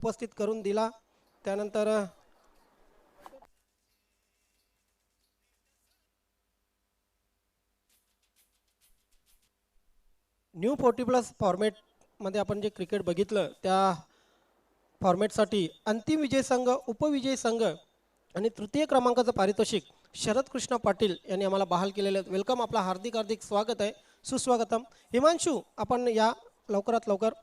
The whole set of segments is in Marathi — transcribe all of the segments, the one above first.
उपस्थित करून दिला. त्यानंतर न्यू 40+ फॉर्मॅटमध्ये आपण जे क्रिकेट बघितलं त्या फॉर्मॅटसाठी अंतिम विजय संघ, उपविजयी संघ आणि तृतीय क्रमांकाचं पारितोषिक शरद कृष्ण पाटील यांनी आम्हाला बहाल केलेले आहेत. वेलकम, आपला हार्दिक हार्दिक स्वागत आहे, सुस्वागतम. हिमांशू, आपण या लवकरात लवकर.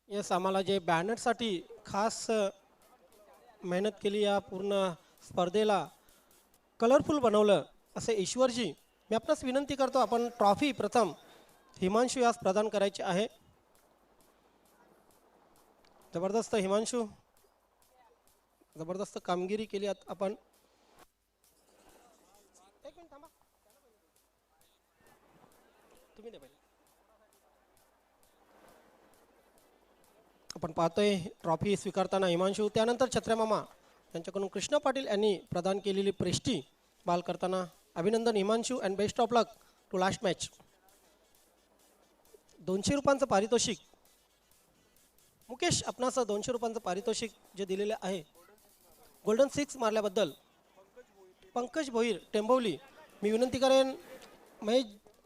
येस, आम्हाला जे बॅनरसाठी खास मेहनत केली, या पूर्ण स्पर्धेला कलरफुल बनवलं असे ईश्वरजी, मी आपणास विनंती करतो आपण ट्रॉफी प्रथम हिमांशू यास प्रदान करायची आहे. जबरदस्त हिमांशू, जबरदस्त कामगिरी केली आपण. एक मिनिट थांबा, तुम्ही दे पहिले. आपण पाहतोय ट्रॉफी स्वीकारताना हिमांशू, त्यानंतर छत्र्यामामा यांच्याकडून कृष्ण पाटील यांनी प्रदान केलेली प्रेस्टी बाल करताना अभिनंदन Himanshu and best of luck to last match. 200 रुपयांचं पारितोषिक मुकेश, आपणास 200 रुपयांचं पारितोषिक जे दिलेले आहे गोल्डन 6 मारल्याबद्दल. पंकज भोईर टेंबवली, मी विनंती करेन महेश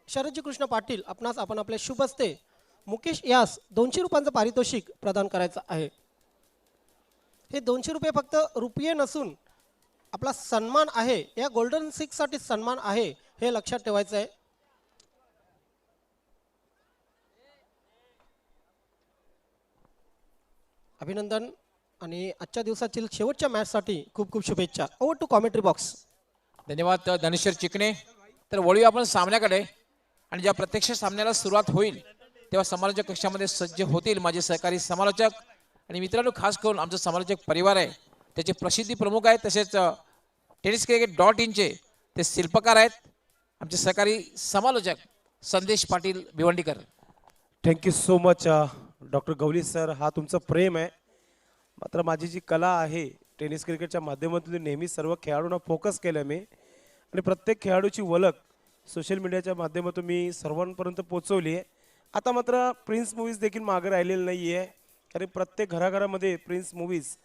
शरदजी कृष्ण पाटील आपणास आपण आपल्या शुभ हस्ते मुकेश यास 200 रुपयांचं पारितोषिक प्रदान करायचं आहे. हे 200 रुपये फक्त रुपये नसून आपला सन्मान आहे, या गोल्डन 6 साठी सन्मान आहे, हे लक्षात ठेवायचं आहे. अभिनंदन आणि आजच्या दिवसातील शेवटच्या मॅचसाठी खूप खूप शुभेच्छा. Over to commentary box. धन्यवाद धनेश्वर चिकणे. तर वळूया आपण सामन्याकडे, आणि ज्या प्रत्यक्ष सामन्याला सुरुवात होईल तेव्हा समालोचक कक्षामध्ये सज्ज होतील माझे सहकारी समालोचक. आणि मित्रांनो, खास करून आमचा समालोचक परिवार आहे, त्याचे प्रसिद्धी प्रमुख आहेत, तसेच tenniscricket.in ते शिल्पकार आहेत आमचे सहकारी समालोचक Sandesh Patil Bhiwandikar. Thank you so much doctor Gawali sir, हा तुमचं प्रेम आहे. मात्र माझी जी कला आहे टेनिस क्रिकेटच्या माध्यमातून नेहमी सर्व खेळाडूंना फोकस केलं मी, आणि प्रत्येक खेळाडूची ओळख सोशल मीडियाच्या माध्यमातून मी सर्वांपर्यंत पोहोचवली आहे. आता मात्र प्रिन्स मूवीज देखील मागे राहिलेलं नाही आहे, कारण प्रत्येक घराघरामध्ये प्रिन्स मूवीज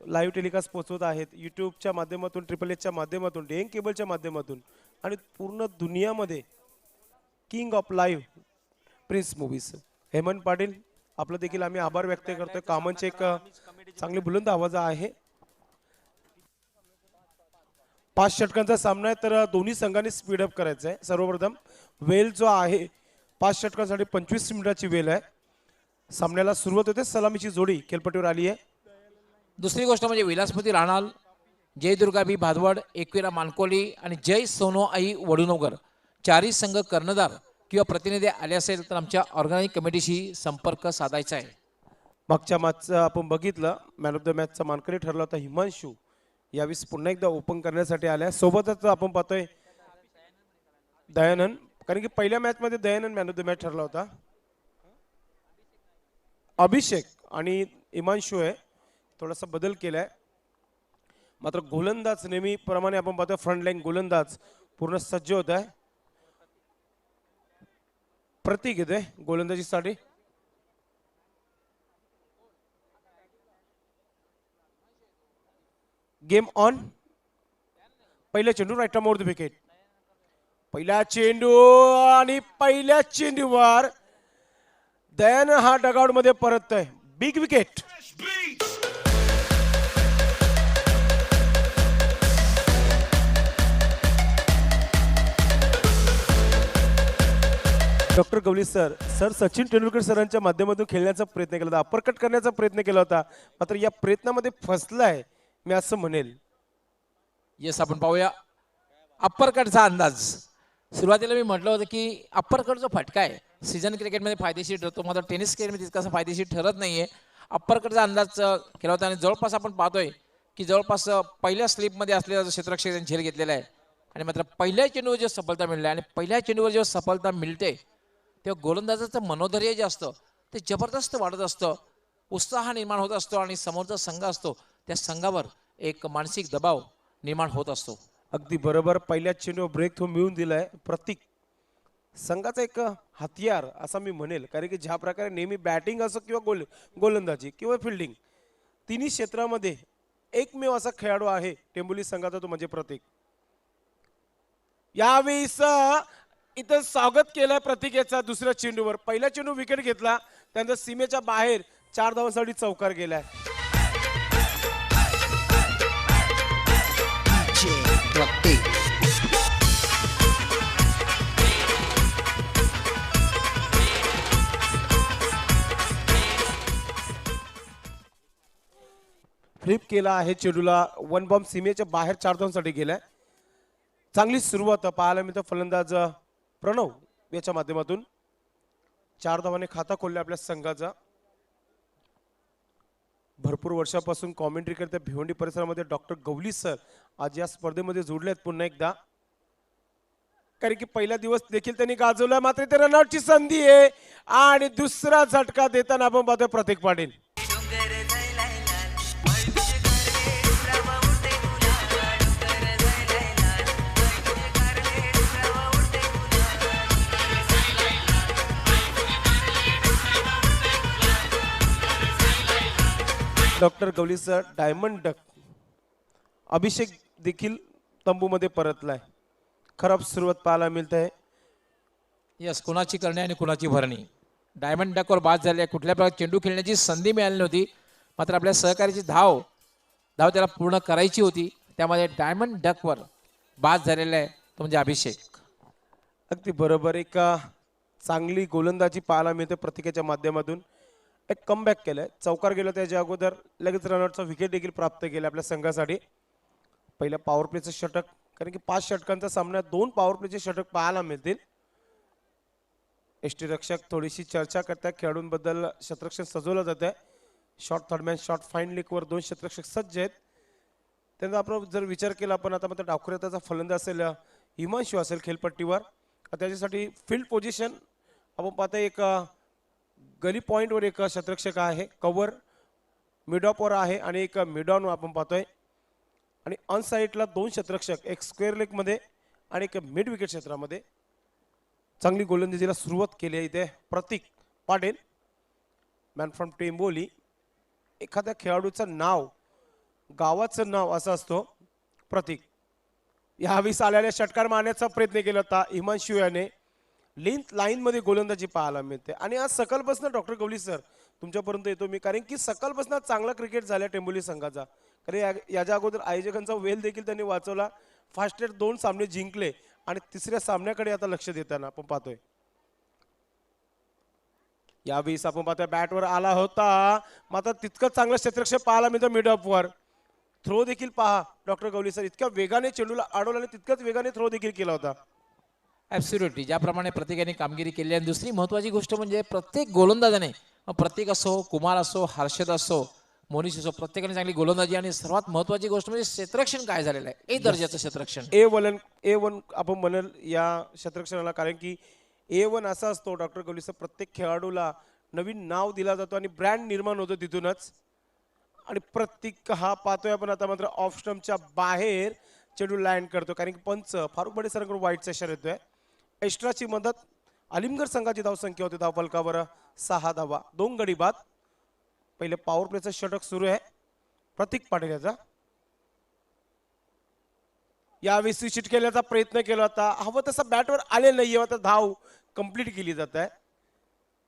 लाईव्ह टेलिकास्ट पोहोचवत आहेत, यूट्यूबच्या माध्यमातून, HSSच्या माध्यमातून, डेंग केबलच्या माध्यमातून, आणि पूर्ण दुनियामध्ये king of live prince movies. Hemant Patil, आपलं देखील आम्ही आभार व्यक्त करतोय. कामांचे एक चांगली बुलंद आवाज आहे. 5 षटकांचा सामना आहे, तर दोन्ही संघांनी स्पीडअप करायचं आहे. सर्वप्रथम वेल जो आहे 5 षटकांसाठी 25 मिनिटाची वेल आहे. सामन्याला सुरुवात होते, सलामीची जोडी खेळपट्टीवर आली आहे. दुसरी गोष्ट म्हणजे विलासपती राणाल, जय दुर्गा बी भादवड, एकविरा मानकोली आणि जय सोनोआई वडुनगर चारही संघ कर्णधार किंवा प्रतिनिधी आले असेल तर आमच्या ऑर्गनायझिंग कमिटीशी संपर्क साधायचा आहे. मागच्या मॅचचं आपण बघितलं, मॅन ऑफ द मॅचचा मानकरी ठरला होता हिमांशू, यावेळेस पुन्हा एकदा ओपन करण्यासाठी आल्या. सोबतच आपण पाहतोय दयानंद, कारण की पहिल्या मॅचमध्ये Dayanand man of the match ठरला होता. अभिषेक आणि हिमांशू आहे, थोडासा बदल केलाय. मात्र गोलंदाज नेहमीप्रमाणे आपण पाहतोय फ्रंट लाईन गोलंदाज पूर्ण सज्ज होत आहे. प्रतीक येते गोलंदाजीसाठी. Game on. पहिला चेंडू राईट मोर द विकेट. पहिला चेंडू, आणि पहिल्या चेंडूवर दयान हा डगआउट मध्ये परततोय. Big wicket. Doctor Gawali sir, Sachin Tendulkar सरांच्या माध्यमातून खेळण्याचा प्रयत्न केला होता, अपरकट करण्याचा प्रयत्न केला होता, मात्र या प्रयत्नामध्ये फसलाय मी असं म्हणेल. येस, आपण पाहूया अप्परकटचा अंदाज. सुरुवातीला मी म्हटलं होतं की अप्परकट जो फटका आहे सीझन क्रिकेटमध्ये फायदेशीर ठरतो, मात्र टेनिस क्रिकेटमध्ये तितकासा फायदेशीर ठरत नाहीये. अप्परकटचा अंदाज केला होता, आणि जवळपास आपण पाहतोय की जवळपास पहिल्या स्लिपमध्ये असलेला जो क्षेत्ररक्षक त्यांनी झेल घेतलेला आहे, आणि मात्र पहिल्या चेंडूवर जेव्हा सफलता मिळते, आणि पहिल्या चेंडूवर जेव्हा सफलता मिळते तेव्हा गोलंदाजाचं मनोधैर्य जे असतं ते जबरदस्त वाढत असतं. उत्साह निर्माण होत असतो आणि समोरचा संघ असतो त्या संघावर एक मानसिक दबाव निर्माण होत असतो. अगदी बरोबर. पहिल्या चेंडूवर ब्रेक थ्रो मिळून दिलाय प्रतीक. संघाचा एक हतियार असा मी म्हणेल, कारण की ज्या प्रकारे नेहमी बॅटिंग असो किंवा गोलंदाजी किंवा फिल्डिंग तिन्ही क्षेत्रामध्ये एकमेव असा खेळाडू आहे टेंबोली संघाचा, तो म्हणजे प्रतीक. यावेळेस इथं स्वागत केलंय प्रतीक याचा दुसऱ्या चेंडूवर. पहिला चेंडू विकेट घेतला, त्यानंतर सीमेच्या बाहेर 4 धावांसाठी चौकार गेलाय. फ्लिप केला आहे चेंडूला, वन बॉम्ब सीमेच्या बाहेर 4 धावांसाठी गेलाय. चांगली सुरुवात पाहायला मिळतं फलंदाज प्रणव याच्या माध्यमातून. 4 धावांनी खाता खोलला आपल्या संघाचा. भरपूर वर्षापासून कॉमेंट्री करते भिवंडी परिसरामध्ये डॉक्टर गवली सर आज या स्पर्धेमध्ये जोडलेत पुन्हा एकदा, कारण की पहिला दिवस देखील त्यांनी गाजवला. मात्र ते रनआउटची संधी आहे आणि दुसरा झटका देताना आपण पाहतोय Pratik Patil. Doctor Gawali sir diamond duck. Abhishek देखील तंबूमध्ये परतलाय. खराब सुरुवात पाहायला मिळत आहे. यस, कुणाची करणे आणि कुणाची भरणी. डायमंड डकवर बाद झाले, कुठल्या प्रकारे चेंडू खेळण्याची संधी मिळाली नव्हती. मात्र आपल्या सहकार्याची धाव त्याला पूर्ण करायची होती, त्यामध्ये डायमंड डकवर बाद झालेला आहे तो म्हणजे अभिषेक. अगदी बरोबर. एक चांगली गोलंदाजी पाहायला मिळते प्रतीकाच्या माध्यमातून. एक कमबॅक केलंय, चौकार गेला त्याच्या अगोदर लगेच रनआउटचा विकेट देखील प्राप्त केला आपल्या संघासाठी. पहिल्या पॉवर प्लेचं षटक, कारण की 5 षटकांचा सामन्यात 2 पॉवर प्लेचे षटक पाहायला मिळतील. यष्टीरक्षक थोडीशी चर्चा करतात खेळाडूंबद्दल. क्षेत्ररक्षण सजवलं जात आहे. शॉर्ट थर्डमॅन शॉर्ट फाईन लेगवर 2 क्षेत्ररक्षक सज्ज आहेत. त्यांचा आपण जर विचार केला आपण आता मात्र डावखुऱ्याचा फलंदाज असेल हिमांशू असेल खेळपट्टीवर. त्याच्यासाठी फील्ड पोझिशन आपण पाहतोय एक गली पॉईंटवर एक क्षेत्ररक्षक आहे, कव्हर मिडऑपवर आहे आणि एक मिडऑनवर आपण पाहतोय. आणि ऑन साईडला 2 क्षेत्ररक्षक, एक स्क्वेअर लेगमध्ये आणि एक मिड विकेट क्षेत्रामध्ये. चांगली गोलंदाजीला सुरुवात केली आहे इथे प्रतीक पाटील, मॅन फ्रॉम टेंबोली. एखाद्या खेळाडूचं नाव, गावाचं नाव असं असतो प्रतीक. यावेळी आलेल्या षटकार मारण्याचा प्रयत्न केला होता हिमांशू याने. लेंथ लाईनमध्ये गोलंदाजी पाहायला मिळते. आणि आज सकाळपासून डॉक्टर गवली सर तुमच्यापर्यंत येतो मी, कारण की सकाळपासून चांगला क्रिकेट झाला टेंबोली संघाचा. कारण याच्या अगोदर आयोजकांचा वेल देखील त्यांनी वाचवला. फास्टेस्ट 2 सामने जिंकले आणि तिसऱ्या सामन्याकडे आता लक्ष देताना आपण पाहतोय. यावेळी आपण पाहतोय बॅटवर आला होता, मात्र तितकंच चांगलं क्षेत्ररक्षक पाहायला मिळतं मिड ऑफवर. थ्रो देखील पहा डॉक्टर गवली सर, इतक्या वेगाने चेंडूला अडवला आणि तितकंच वेगाने थ्रो देखील केला होता. ॲब्सोल्युटली, ज्याप्रमाणे प्रत्येकाने कामगिरी केली. आणि दुसरी महत्वाची गोष्ट म्हणजे प्रत्येक गोलंदाजाने, प्रत्येक असो, कुमार असो, हर्षद असो, मोनिश असो, प्रत्येकाने चांगली गोलंदाजी. आणि सर्वात महत्वाची गोष्ट म्हणजे क्षेत्ररक्षण काय झालेलं आहे, ए दर्जाचं क्षेत्ररक्षण. A1 आपण म्हणेल या क्षेत्ररक्षणाला, कारण की A1 असा असतो डॉक्टर गवली सर, प्रत्येक खेळाडूला नवीन नाव दिला जातो आणि ब्रँड निर्माण होतो तिथूनच. आणि प्रत्येक हा पाहतोय आपण आता मात्र ऑफ स्टंपच्या बाहेर चेंडू लँड करतो, कारण की पंच फारुख बडे सरांकडून वाईटचा इशारा येतोय. एक्स्ट्राची मदत. अलिमगड संघाची धावसंख्या होती धावफलकावर 6 धावा, 2 गडी बाद. पहिले पॉवर प्लेचं षटक सुरू आहे प्रतीक पाटील याचा. यावेळी स्विच केल्याचा प्रयत्न केला होता, हवं तसा बॅटवर आले नाहीये, आता धाव कंप्लीट केली जात आहे.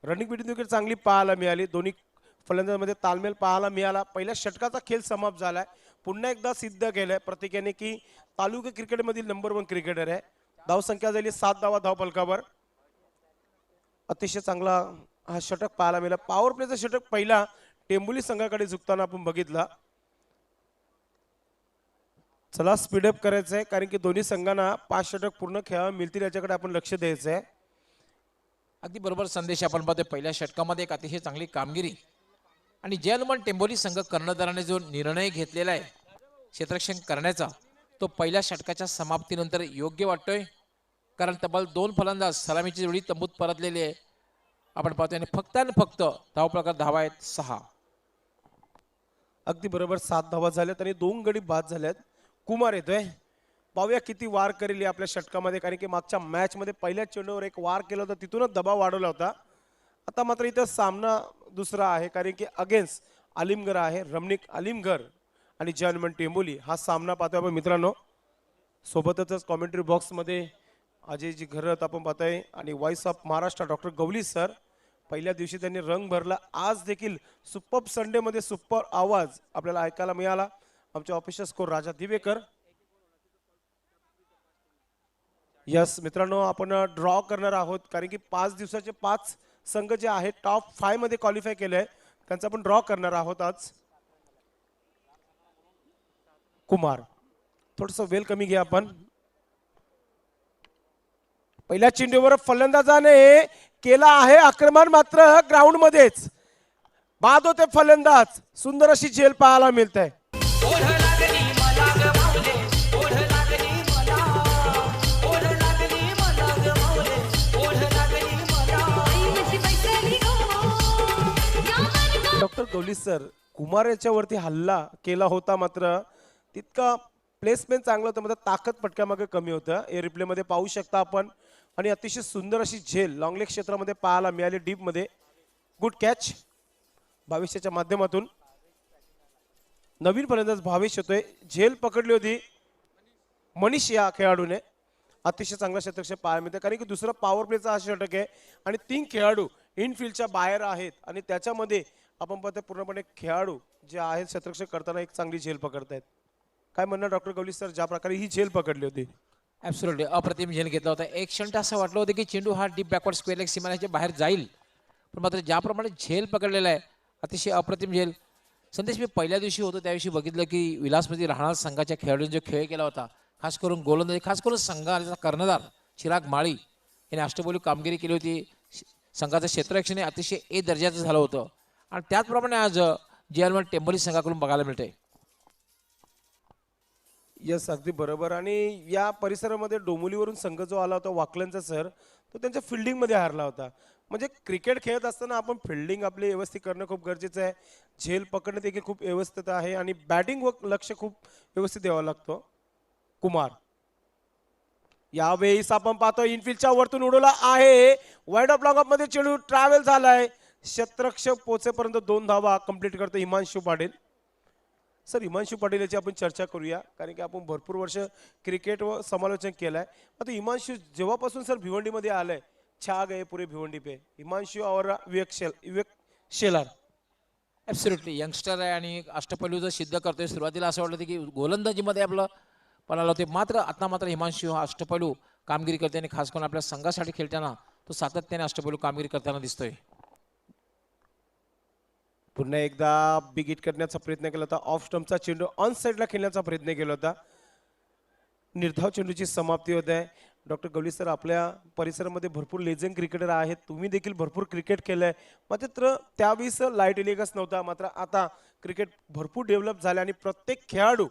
रनिंग बिटवीन विकेट चांगली पाहायला मिळाली. दोन्ही फलंदाजांमध्ये तालमेल पाहायला मिळाला. पहिल्या षटकाचा खेळ समाप्त झालाय. पुन्हा एकदा सिद्ध केलंय प्रतीक याने की तालुका क्रिकेटमधील नंबर 1 क्रिकेटर आहे. धावसंख्या झाली 7 धावा धावफलकावर. अतिशय चांगला हा षटक पाहायला मिळाला. पॉवर प्लेचा षटक पहिला टेंबोली संघाकडे झुकताना आपण बघितला. चला स्पीडअप करायचं आहे, कारण की दोन्ही संघांना 5 षटक पूर्ण खेळायला मिळतील याच्याकडे आपण लक्ष द्यायचं आहे. अगदी बरोबर संदेश आपण पाहतोय. पहिल्या षटकामध्ये एक अतिशय चांगली कामगिरी. आणि जे अनुमान टेंबोली संघ कर्णधाराने जो निर्णय घेतलेला आहे क्षेत्ररक्षण करण्याचा, तो पहिल्या षटकाच्या समाप्तीनंतर योग्य वाटतोय. कारण तब्बल 2 फलंदाज सलामीची जोडी तंबूत परतलेली आहे आपण पाहतोय. आणि फक्त धाव प्रकार धावा आहेत 6. अगदी बरोबर 7 धावा झाल्यात आणि 2 गडी बाद झाल्यात. कुमार येतोय. पाहूया किती वार करेल या आपल्या षटकामध्ये, कारण की मागच्या मॅच मध्ये पहिल्या चेंडूवर एक वार केला होता, तिथूनच दबाव वाढवला होता. आता मात्र इथं सामना दुसरा आहे, कारण की अगेन्स्ट आलिमगर आहे. रमणिक आलिमगर आणि जर्मन टेंबोली हा सामना पाहतोय आपण मित्रांनो. सोबतच कॉमेंट्री बॉक्समध्ये अजयजी घरत आपण पाहतोय आणि voice of Maharashtra doctor Gawali sir. पहिल्या दिवशी त्यांनी रंग भरला, आज देखील सुपर संडे मध्ये सुपर आवाज आपल्याला ऐकायला मिळाला. आमचे ऑफिशियल स्कोर राजा दिवेकर. यस मित्रांनो, आपण ड्रॉ करणार आहोत, कारण की 5 दिवसाचे 5 संघ जे आहेत टॉप 5 मध्ये क्वालिफाय केले आहे, त्यांचा आपण ड्रॉ करणार आहोत आज. कुमार थोडस वेल कमी घ्या आपण. पहिल्या चेंडूवर फलंदाजाने केला आहे आक्रमण, मात्र ग्राउंड मध्येच बाद होते फलंदाज. सुंदर अशी झेल पाहायला मिळते. डॉक्टर गवली सर, कुमार याच्यावरती हल्ला केला होता, मात्र तितका प्लेसमेंट चांगलं होतं, मात्र ताकद पटक्यामागे कमी होतं. हे रिप्ले मध्ये पाहू शकता आपण. आणि अतिशय सुंदर अशी झेल लॉंगलेग क्षेत्रामध्ये पाहायला मिळाली डीप मध्ये. गुड कॅच भावेशच्या माध्यमातून. नवीन फलंदाज भावेश येतोय. झेल पकडली होती मनीष या खेळाडूने. अतिशय चांगला शतक पाहायला मिळते, कारण की दुसरा पॉवर प्लेचा हा षटक आहे आणि 3 खेळाडू इनफिल्डच्या बाहेर आहेत आणि त्याच्यामध्ये आपण पाहतो पूर्णपणे खेळाडू जे आहेत शतरक्षक करताना एक चांगली झेल पकडतायत. काय म्हणणार डॉक्टर गवली सर, ज्या प्रकारे ही झेल पकडली होती? ॲब्सोल्युटली अप्रतिम झेल घेतला होता. एक क्षण असं वाटलं होतं की चेंडू हा डीप बॅकवर्ड स्क्वेअर लेग सीमारेषेच्या बाहेर जाईल, पण मात्र ज्याप्रमाणे झेल पकडलेला आहे अतिशय अप्रतिम झेल. संदेश, मी पहिल्या दिवशी होतो त्या दिवशी बघितलं की विलासमध्ये राहणार संघाच्या खेळाडूंनी जो खेळ केला होता, खास करून गोलंदाजी, खास करून संघाचा कर्णधार चिराग माळी याने अष्टपैलू कामगिरी केली होती. संघाचं क्षेत्ररक्षण हे अतिशय ए दर्जाचं झालं होतं आणि त्याचप्रमाणे आज जर्मन टेंबोली संघाकडून बघायला मिळते. यस, अगदी बरोबर. आणि या परिसरामध्ये डोंबिवलीवरून संघ जो आला होता वाकलनचा सर, तो त्यांच्या फिल्डिंग मध्ये हारला होता. म्हणजे क्रिकेट खेळत असताना आपण फिल्डिंग आपली व्यवस्थित करणं खूप गरजेचं आहे. झेल पकडणं देखील खूप व्यवस्थित आहे आणि बॅटिंग व लक्ष खूप व्यवस्थित द्यावा लागतो. कुमार यावेळेस आपण पाहतो इनफिल्डच्या वरतून उडवला आहे. वाईड ऑफ लॉंग ऑफ मध्ये चेंडू ट्रॅव्हल झालाय. क्षेत्ररक्षक पोहोचेपर्यंत 2 धावा कंप्लीट करतो हिमांशू पाटील. सर, हिमांशू पाटील याची आपण चर्चा करूया, कारण की आपण भरपूर वर्ष क्रिकेट व समालोचन केलंय. आता हिमांशू जेव्हापासून सर भिवंडीमध्ये आलंय, छा गए पुरे भिवंडी पे हिमांशू और विवेक शेलार. ॲब्सोल्युटली यंगस्टर आहे आणि अष्टपैलूचं सिद्ध करतोय. सुरुवातीला असं वाटलं की गोलंदाजीमध्ये आपलं पणाला होते, मात्र हिमांशू हा अष्टपैलू कामगिरी करते आणि खास करून आपल्या संघासाठी खेळताना तो सातत्याने अष्टपैलू कामगिरी करताना दिसतोय. पुन्हा एकदा बिग हिट करण्याचा प्रयत्न केला होता. ऑफ स्टंपचा चेंडू ऑन साईडला खेळण्याचा प्रयत्न केला होता. निर्धाव चेंडूची समाप्ती होत आहे. डॉक्टर गवली सर, आपल्या परिसरामध्ये भरपूर लेजंड क्रिकेटर आहेत, तुम्ही देखील भरपूर क्रिकेट केलंय, मात्र त्यावेळेस लाईट इलेगस नव्हता, मात्र आता क्रिकेट भरपूर डेव्हलप झाले आणि प्रत्येक खेळाडू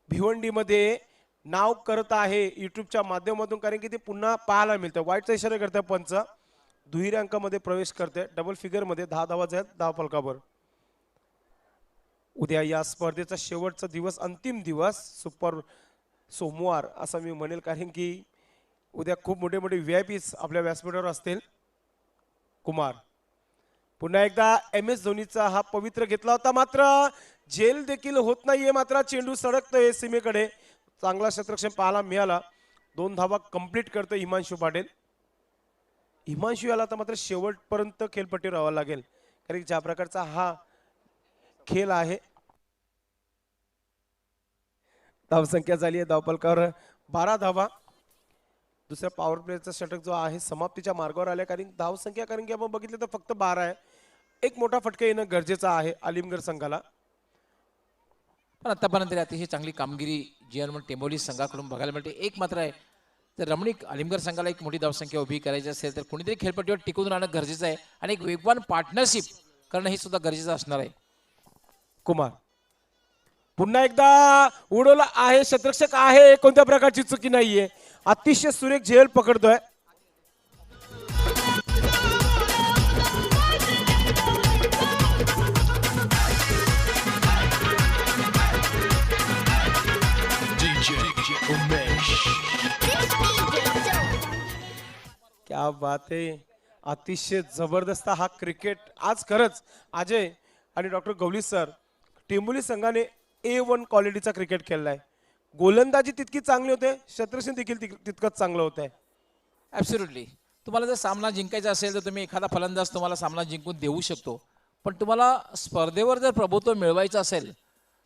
भिवंडीमध्ये नाव करत आहे युट्यूबच्या माध्यमातून, कारण की ते पुन्हा पाहायला मिळतं. वाईटचा इशारा करताय पंच. दुहेरी अंकामध्ये प्रवेश करते, डबल फिगर मध्ये 10 धावा आहेत 10 फलकावर. उद्या या स्पर्धेचा शेवटचा दिवस, अंतिम दिवस, सुपर सोमवार असं मी म्हणेल, कारण की उद्या खूप मोठे मोठे VIP आपल्या व्यासपीठावर असतील. कुमार पुन्हा एकदा MS धोनीचा हा पवित्र घेतला होता, मात्र झेल देखील होत नाहीये, मात्र चेंडू सडकतोय सीमेकडे. चांगला क्षेत्ररक्षण पाहायला मिळाला. 2 धावा कंप्लीट करतो हिमांशू पाटील. हिमांशू याला आता मात्र शेवटपर्यंत खेळपट्टीवर राहावं लागेल, कारण ज्या प्रकारचा हा खेळ आहे. धावसंख्या झाली आहे धावफलकावर 12 धावा. दुसऱ्या पॉवर प्लेचा षटक जो आहे समाप्तीच्या मार्गावर आल्या, कारण धावसंख्या कारण की आपण बघितलं तर फक्त 12 आहे. एक मोठा फटका येणं गरजेचं आहे आलिमगड संघाला. पण आतापर्यंत अतिशय चांगली कामगिरी जर्मन टेंबोली संघाकडून बघायला मिळते. एक मात्र आहे, तर रमणीक आलिमगड संघाला एक मोठी धावसंख्या उभी करायची असेल तर कोणीतरी खेळपट्टीवर टिकून राहणं गरजेचं आहे आणि एक वेगवान पार्टनरशिप करणं हे सुद्धा गरजेचं असणार आहे. कुमार पुन्हा एकदा उडवला आहे, क्षेत्ररक्षक आहे, कोणत्या प्रकारची चुकी नाहीये. अतिशय सुरेख झेल पकडतोय. क्या बात आहे, अतिशय जबरदस्त हा क्रिकेट आज खरंच अजय आणि डॉक्टर गवली सर टेंबोली संघाने A1 क्वालिटीचा क्रिकेट खेळलाय. गोलंदाजी तितकी चांगली होते, क्षेत्ररक्षण देखील तितकंच चांगलं होतंय. ॲब्सोल्युटली. तुम्हाला जर सामना जिंकायचा असेल तर तुम्ही एखादा फलंदाज तुम्हाला सामना जिंकून देऊ शकतो, पण तुम्हाला स्पर्धेवर जर प्रभुत्व मिळवायचं असेल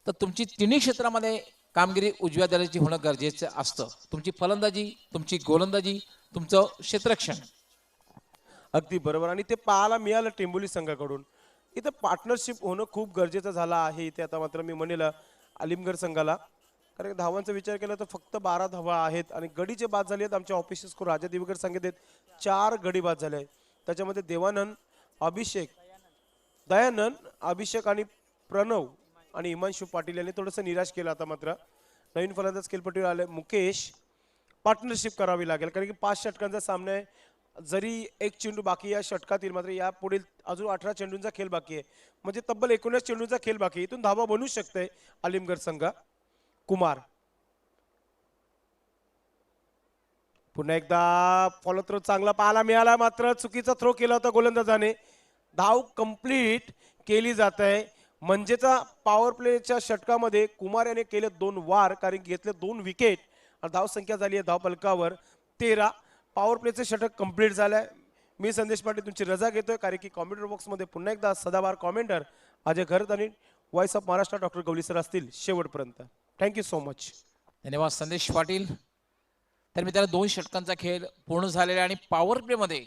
तर तुमची तिन्ही क्षेत्रामध्ये कामगिरी उजव्या दर्जाची होणं गरजेचं असतं. तुमची फलंदाजी, तुमची गोलंदाजी, तुमचं क्षेत्ररक्षण. अगदी बरोबर आणि ते पाहायला मिळालं टेंबोली संघाकडून. इथं पार्टनरशिप होणं खूप गरजेचं झालं आहे इथे. आता मात्र मी म्हणेल अलिमगड संघाला, कारण धावांचा विचार केला तर फक्त 12 धावा आहेत आणि गडीचे बाद झाले आहेत. आमच्या ऑफिशियल स्कोर राजा दिवेकर सांगितले 4 गडी बाद झाले आहेत. त्याच्यामध्ये देवानंद, अभिषेक, दयानंद, अभिषेक आणि प्रणव आणि हिमांशु पाटील यांनी थोडंसं निराश केलं. आता मात्र नवीन फलंदाज खेळपट्टीवर आले मुकेश. पार्टनरशिप करावी लागेल कारण की 5 षटकांचा सामना आहे. जरी एक चेंडू बाकी या षटकातील, मात्र या पुढील अजून 18 चेंडूंचा खेळ बाकी आहे, म्हणजे तब्बल 19 चेंडूंचा खेळ बाकी आहे. इथून धावा बनू शकते अलिमगड संघ. कुमार पुन्हा एकदा फॉलो थ्रो चांगला पाहायला मिळाला, मात्र चुकीचा थ्रो केला होता गोलंदाजाने. धाव कंप्लीट केली जात आहे. म्हणजेचा पॉवर प्लेच्या षटकामध्ये कुमार याने केले 2 वार, कारण की घेतले 2 विकेट आणि धाव संख्या झाली आहे धाव फलकावर 13. पॉवर प्लेचं षटक कंप्लीट झालंय. मी संदेश पाटील तुमची रजा घेतोय, कारण की कॉमेंटर बॉक्समध्ये पुन्हा एकदा सदाबार कॉमेंटर अजय घरत आणि voice of Maharashtra doctor Gawali sir असतील शेवटपर्यंत. Thank you so much. धन्यवाद संदेश पाटील. तर मी त्याला 2 षटकांचा खेळ पूर्ण झालेला आणि पॉवर प्लेमध्ये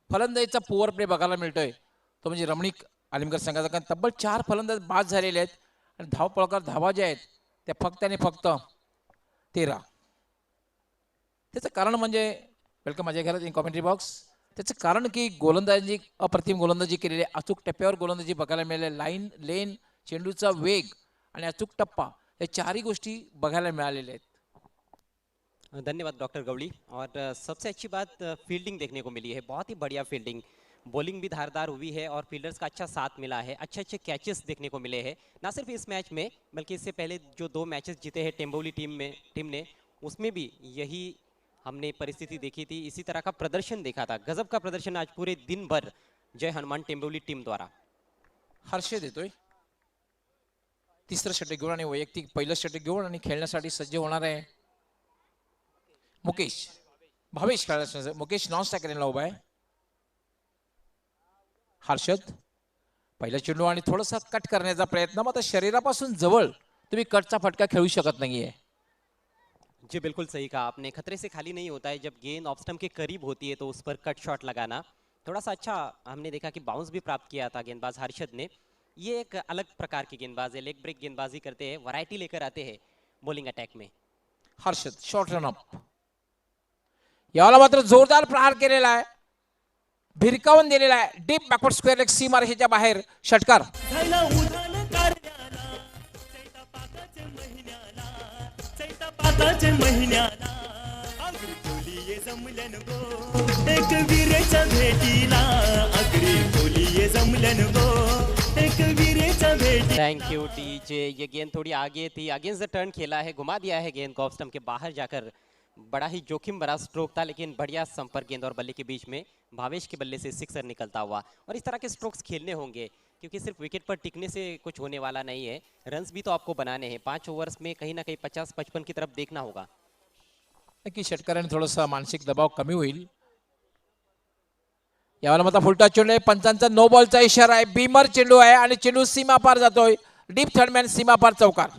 फलंदाजीचा पॉवर प्ले बघायला मिळतोय, तो म्हणजे रमणीक अलिमगड संघाचा. कारण तब्बल 4 फलंदाज बाद झालेले आहेत आणि धाव पळकर धावा ज्या आहेत त्या फक्त आणि फक्त 13. त्याचं कारण म्हणजे वेलकम अजय घरात इन कॉमेंट्री बॉक्स. त्याचं कारण की गोलंदाजी अप्रतिम गोलंदाजी केलेली, अचूक टप्प्यावर गोलंदाजी बघायला मिळाली. लाईन, लेन, चेंडूचा वेग आणि अचूक टप्पा या 4ही गोष्टी बघायला मिळालेल्या आहेत. धन्यवाद डॉक्टर गवली। और सबसे अच्छी बात फील्डिंग देखने को मिली है, बहुत ही बढ़िया फील्डिंग, बॉलिंग भी धारदार हुई है और फील्डर्स का अच्छा साथ मिला है, अच्छे अच्छे कैचेस देखने को मिले हैं, ना सिर्फ इस मैच में बल्कि इससे पहले जो 2 मैचेस जीते हैं टेम्बोली टीम ने उसमें भी यही हमने परिस्थिति देखी थी, इसी तरह का प्रदर्शन देखा था। गजब का प्रदर्शन आज पूरे दिन भर जय हनुमान टेम्बोली टीम द्वारा। हर्ष देतोय तिसरं षटक घेऊन आणि वैयक्तिक पहिलं षटक घेऊन आणि खेळण्यासाठी सज्ज होणार आहे मुकेश. भावेश खेळायला मुकेश नॉन स्टॅकरला उभा आहे. हर्षद पहिला चेंडू आणि थोडासा कट करण्याचा प्रयत्न, मात्र शरीरापासून जवळ तुम्ही कटचा फटका खेळू शकत नाहीये. जी बिल्कुल सही कहा आपने, खतरे से खाली नहीं होता है, जब गेंद ऑफ स्टंप के करीब होती है तो उस पर कट शॉट लगाना थोड़ा सा अच्छा, हमने देखा कि बाउंस भी प्राप्त किया था गेंदबाज हर्षद ने। ये एक अलग प्रकार की गेंदबाज है, लेग ब्रेक गेंदबाजी करते हैं, वैरायटी लेकर आते हैं बॉलिंग अटैक में। हर्षद शॉर्ट रन अप, याला मात्र जोरदार प्रहार केलेला आहे, भिरकावून दिलेला आहे, डीप बॅकवर्ड स्क्वेअर लेग सीमा रेषेच्या बाहेर षटकार. एक वीरेच्या भेटीला अग्री खोली जमलन गो, एक वीरेच्या भेटी। Thank you DJ. ये गेंद थोड़ी आगे थी, अगेंस्ट द टर्न खेला है, घुमा दिया है गेंद को ऑफ स्टंप के बाहर जाकर, बड़ा ही जोखिम भरा स्ट्रोक था, लेकिन बढ़िया संपर्क गेंद और बल्ले के बीच में भावेश के बल्ले से सिक्सर निकलता हुआ। और इस तरह के स्ट्रोक्स खेलने होंगे, क्योंकि सिर्फ विकेट पर टिकने से कुछ होने वाला नहीं है, रन्स भी तो आपको बनाने हैं। 5 ओवर्स में कहीं ना कहीं 50-55 की तरफ देखना होगा। नक्की षटकाराने थोडासा मानसिक दबाव कमी होईल. यावेळेला मात्र फुलटा चेंडू आहे, पंचांचा नो बॉलचा इशारा आहे, बीमर चेंडू आहे आणि चेंडू सीमा पार जातोय, डीप थर्डमॅन सीमा पार चौकार.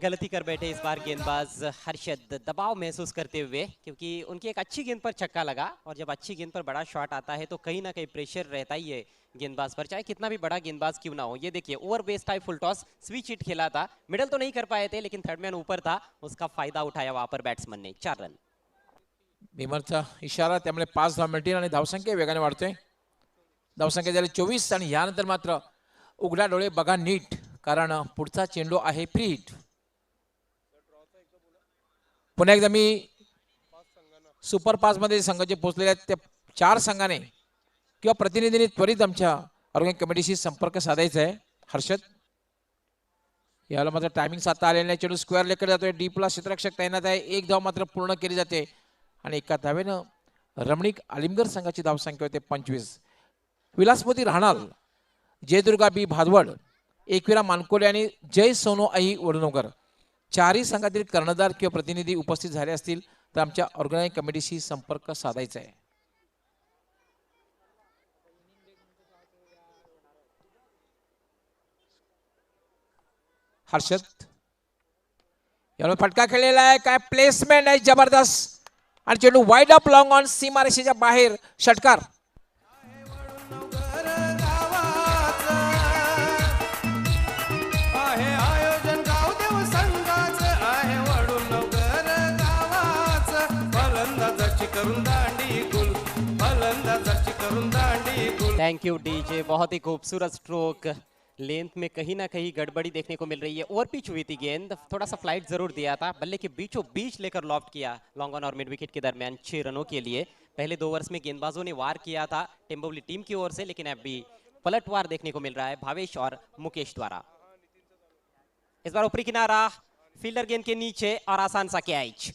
गलती कर बैठे इस बार गेंदबाज हर्षद, दबाव महसूस करते हुए, क्योंकि उनकी एक अच्छी गेंद पर छक्का लगा, और जब अच्छी गेंद पर बड़ा शॉट आता है तो कहीं ना कहीं प्रेशर रहता ही है गेंदबाज पर, चाहे कितना भी बड़ा गेंदबाज क्यों ना हो। ये देखिए ओवर बेस टाइप फुल टॉस, स्विच हिट खेला था, मिडल तो नहीं कर पाए थे, लेकिन थर्डमैन ऊपर था, उसका फायदा उठाया वहां पर बैट्समैन ने। 4 रन। बीमरचा इशारा, त्यामुळे 5 धाव मिळतील आणि धावसंख्या वेगाने वाढतोय. धावसंख्या झाली 24 आणि यानंतर मात्र उघडा डोळे बघा नीट, कारण पुढचा चेंडू आहे फ्री हिट. पुन्हा एकदा मी सुपर 5 मध्ये संघ जे पोहोचलेले आहेत त्या 4 संघाने किंवा प्रतिनिधींनी त्वरित आमच्या ऑर्गेनिक कमिटीशी संपर्क साधायचा आहे. हर्षद याला मात्र टायमिंग साधता आलेला नाही, चेंडू स्क्वेअर लेकडे जातोय, डीपला क्षेत्ररक्षक तैनात आहे, 1 धाव मात्र पूर्ण केली जाते आणि एका धावेनं रमणीक आलिमगर संघाची धावसंख्या होते 25. विलासमोती राहणार, जयदुर्गा बी भादवड, एकविरा मानकोले आणि जय सोनो आई वडनोकर चारही संघातील कर्णधार किंवा प्रतिनिधी उपस्थित झाले असतील तर आमच्या ऑर्गनायझिंग कमिटीशी संपर्क साधायचा आहे. हर्षद यावर फटका खेळलेला आहे, काय प्लेसमेंट आहे जबरदस्त आणि चेंडू वाईड अप लॉंग ऑन सीमारेषेच्या बाहेर षटकार. आहे आयोजन गावदेव संघाचं आहे वडूनगर गावाचं फलंदाजाची करून दांडी गुल फलंदाजाची करून दांडी गुल. थैंक यू डीजे, बहुत ही खूबसूरत स्ट्रोक. लेंथ में कहीं ना कहीं गड़बड़ी देखने को मिल रही है. ओवर पिच हुई थी गेंद, थोड़ा सा फ्लाइट जरूर दिया था, बल्ले के बीचों बीच लेकर लॉफ्ट किया लॉन्ग ऑन और मिड विकेट के दरमियान 6 रनों के लिए. पहले 2 ओवर्स में गेंदबाजों ने वार किया था टेम्बोवली टीम की ओर से, लेकिन अब भी पलटवार देखने को मिल रहा है भावेश और मुकेश द्वारा. इस बार ऊपरी किनारा, फील्डर गेंद के नीचे और आसान सा कैच.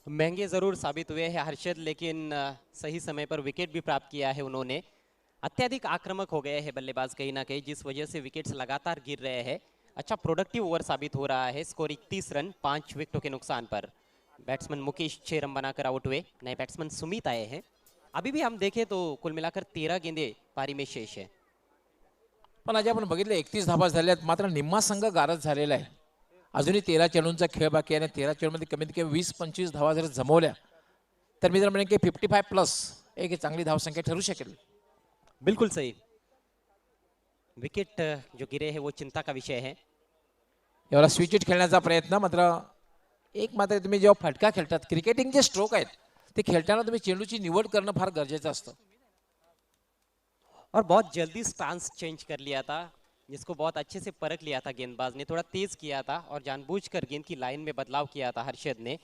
महंगे जरूर साबित हुए हैं हर्षद, लेकिन सही समय पर विकेट भी प्राप्त किया है उन्होंने. अत्यधिक आक्रामक हो गए हैं बल्लेबाज कहीं ना कहीं, जिस वजह से विकेट्स लगातार गिर रहे हैं. अच्छा प्रोडक्टिव ओवर साबित हो रहा है. स्कोर 31 रन 5 विकेटों के नुकसान पर. बैट्समैन मुकेश 6 रन बनाकर आउट हुए. नए बैट्समैन सुमित आए हैं. अभी भी हम देखें तो कुल मिलाकर 13 गेंदे पारी में शेष है. पण आज आपण बघितलं 31 धावा झाल्या आहेत, मात्र निम्मा संघ गारद झालेला आहे. अजूनही 13 चेंडूंचा खेळ बाकी आहे आणि 13 चेंडूमध्ये कमीत कमी 20-25 धावा जर जमवल्या तर मी तर म्हणेन की 55 प्लस एक चांगली धावसंख्या ठरू शकेल. बिल्कुल सही. विकेट जो गिरे हैं वो चिंता का विषय है. एवढा स्विच हिट खेळण्याचा प्रयत्न, मात्र तुम्ही जेव्हा फटका खेळतात, क्रिकेटिंग जे स्ट्रोक आहेत ते खेळताना तुम्ही चेंडूची निवड करणं फार गरजेचं असतं. और बहुत जल्दी स्टांस चेंज कर लिया था, जिसको बहुत अच्छे से परख लिया था गेंदबाज ने. थोड़ा तेज किया था और जानबूझकर गेंद की लाइन में बदलाव किया था हर्षद ने.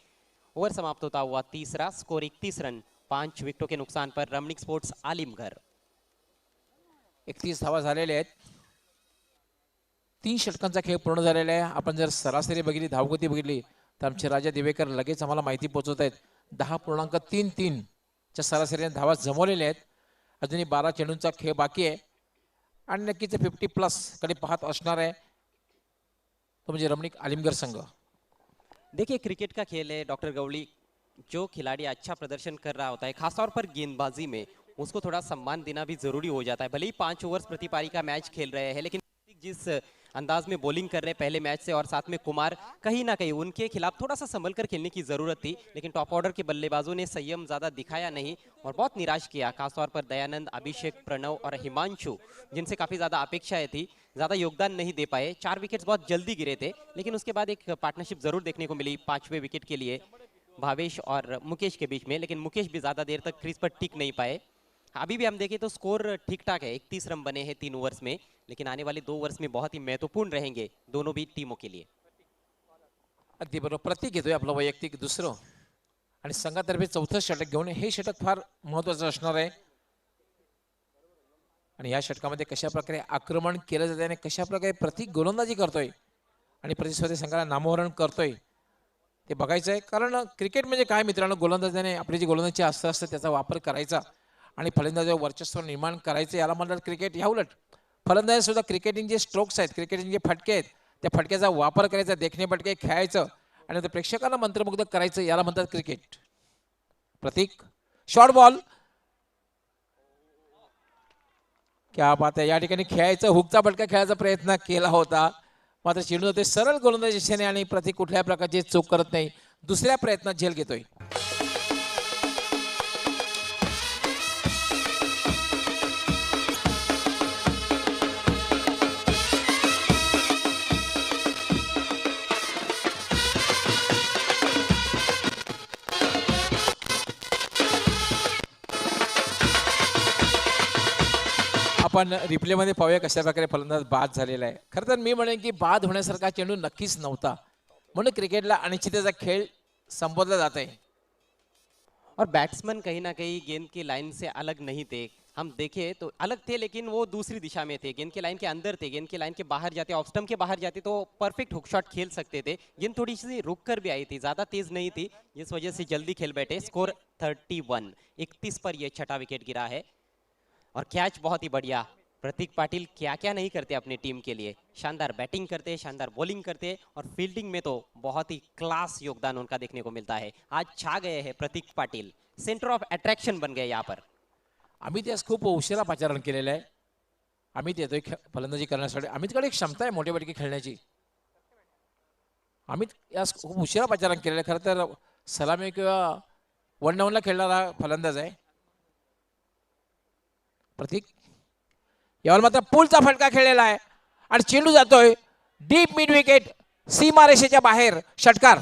ओवर समाप्त होता हुआ तीसरा. स्कोर 31 रन 5 विकेटों के नुकसान पर. रमणीक स्पोर्ट्स आलिमघर. 31 धावा झालेल्या आहेत. 3 षटकांचा खेळ पूर्ण झालेला आहे. आपण जर सरासरी बघितली, धावगती बघितली तर आमचे राजा दिवेकर लगेच आम्हाला माहिती पोहोचवत आहेत. 10.33 च्या सरासरीने धावा जमवलेल्या आहेत. अजूनही 12 चेंडूंचा खेळ बाकी आहे आणि नक्कीच 50 प्लस कडे पाहत असणार आहे तो म्हणजे रमणीक आलिमगर संघ. देखिए क्रिकेट का खेल है डॉक्टर गवली. जो खिलाड़ी अच्छा प्रदर्शन कर रहा होता है खासतौर पर गेंदबाजी में, उसको थोड़ा सम्मान देना भी जरूरी हो जाता है. भले ही 5 ओवर्स प्रति पारी का मैच खेल रहे हैं, लेकिन जिस अंदाज में बॉलिंग कर रहे हैं पहले मैच से, और साथ में कुमार, कहीं ना कहीं उनके खिलाफ थोड़ा सा संभल कर खेलने की जरूरत थी. लेकिन टॉप ऑर्डर के बल्लेबाजों ने संयम ज्यादा दिखाया नहीं और बहुत निराश किया. खासतौर पर दयानंद, अभिषेक, प्रणव और हिमांशु, जिनसे काफी ज्यादा अपेक्षाएं थी, ज्यादा योगदान नहीं दे पाए. 4 विकेट्स बहुत जल्दी गिरे थे, लेकिन उसके बाद एक पार्टनरशिप जरूर देखने को मिली 5वें विकेट के लिए भावेश और मुकेश के बीच में. लेकिन मुकेश भी ज्यादा देर तक क्रीज पर टिक नहीं पाए. अभी भी हम देखें तो स्कोर ठीक ठाक है. 31 रन बने हैं 3 ओवर्स में, लेकिन आने वाले 2 ओवर्स में बहुत ही महत्वपूर्ण रहेंगे दोनों भी टीमों के लिए. अगदी बरोबर. प्रतीक घेतोय आपलं वैयक्तिक दुसरं आणि संघातर्फे 4थं षटक घेऊन हे षटक फार महत्वाचं असणार आहे. आणि या षटकामध्ये कशा प्रकारे आक्रमण केलं जाते आणि कशा प्रकारे प्रतीक गोलंदाजी करतोय आणि प्रतिस्पर्धी संघाला नामोहरण करतोय ते बघायचं आहे. कारण क्रिकेट म्हणजे काय मित्रांनो, गोलंदाजाने आपली जी गोलंदाजी अस्त्र असतं त्याचा वापर करायचा आणि फलंदाजावर वर्चस्व निर्माण करायचं, याला म्हणतात क्रिकेट. या उलट फलंदाज सुद्धा क्रिकेटिंग जे स्ट्रोक्स आहेत, क्रिकेटिंग जे फटके आहेत, त्या फटक्याचा वापर करायचा, देखणे फटके खेळायचं आणि ते प्रेक्षकांना मंत्रमुग्ध करायचं, याला म्हणतात क्रिकेट. प्रतीक शॉर्ट बॉल, क्या बात आहे. या ठिकाणी खेळायचं, हुकचा फटका खेळायचा प्रयत्न केला होता, मात्र चेंडू ते सरळ गोलंदाजी दिशेने आणि प्रतीक कुठल्या प्रकारची चूक करत नाही. दुसऱ्या प्रयत्नात झेल घेतोय. आपण रिप्लेमध्ये पाहूया कशा प्रकारे फलंदाज बाद झालेला आहे. खरं तर मी म्हणेन की बाद होण्यासारखा चेंडू नक्कीच नव्हता, म्हणून क्रिकेटला अनिश्चिततेचा खेळ संबोधला जात आहे. और बैट्समैन कहीं ना कहीं गेंद की लाइन से अलग नहीं थे. हम देखे तो अलग थे, लेकिन वो दूसरी दिशा में थे. गेंद की लाइन के अंदर थे, गेंद की लाइन के बाहर जाते, ऑफ स्टंप के बाहर जाते तो परफेक्ट हुक शॉट खेल सकते थे. गेंद थोड़ी सी रुक कर भी आई थी, ज्यादा तेज नहीं थी, जिस वजह से जल्दी खेल बैठे. स्कोर 31 पर ये छठा विकेट गिरा है. और कैच बहुत ही बढ़िया. प्रतीक पाटिल क्या क्या नहीं करते अपनी टीम के लिए. शानदार बैटिंग करते, शानदार बॉलिंग करते, और फील्डिंग में तो बहुत ही क्लास योगदान उनका देखने को मिलता है. आज छा गए हैं प्रतीक पाटिल, सेंटर ऑफ अट्रैक्शन बन गए यहाँ पर. अमित यास खूप उशिरा पाचारण केलेलं आहे. अमित येतोय फलंदाजी करण्यासाठी. अमितकडे एक क्षमता आहे मोठे खेळण्याची. अमित यास खूप उशिरा पाचारण केलेलं आहे. खरं तर सलामी किंवा 1 डाऊनला खेळणारा फलंदाज आहे प्रतीक. यावर मात्र पुलचा फटका खेळलेला आहे आणि चेंडू जातोय डीप मिड विकेट, सीमारेषेच्या बाहेर. षटकार.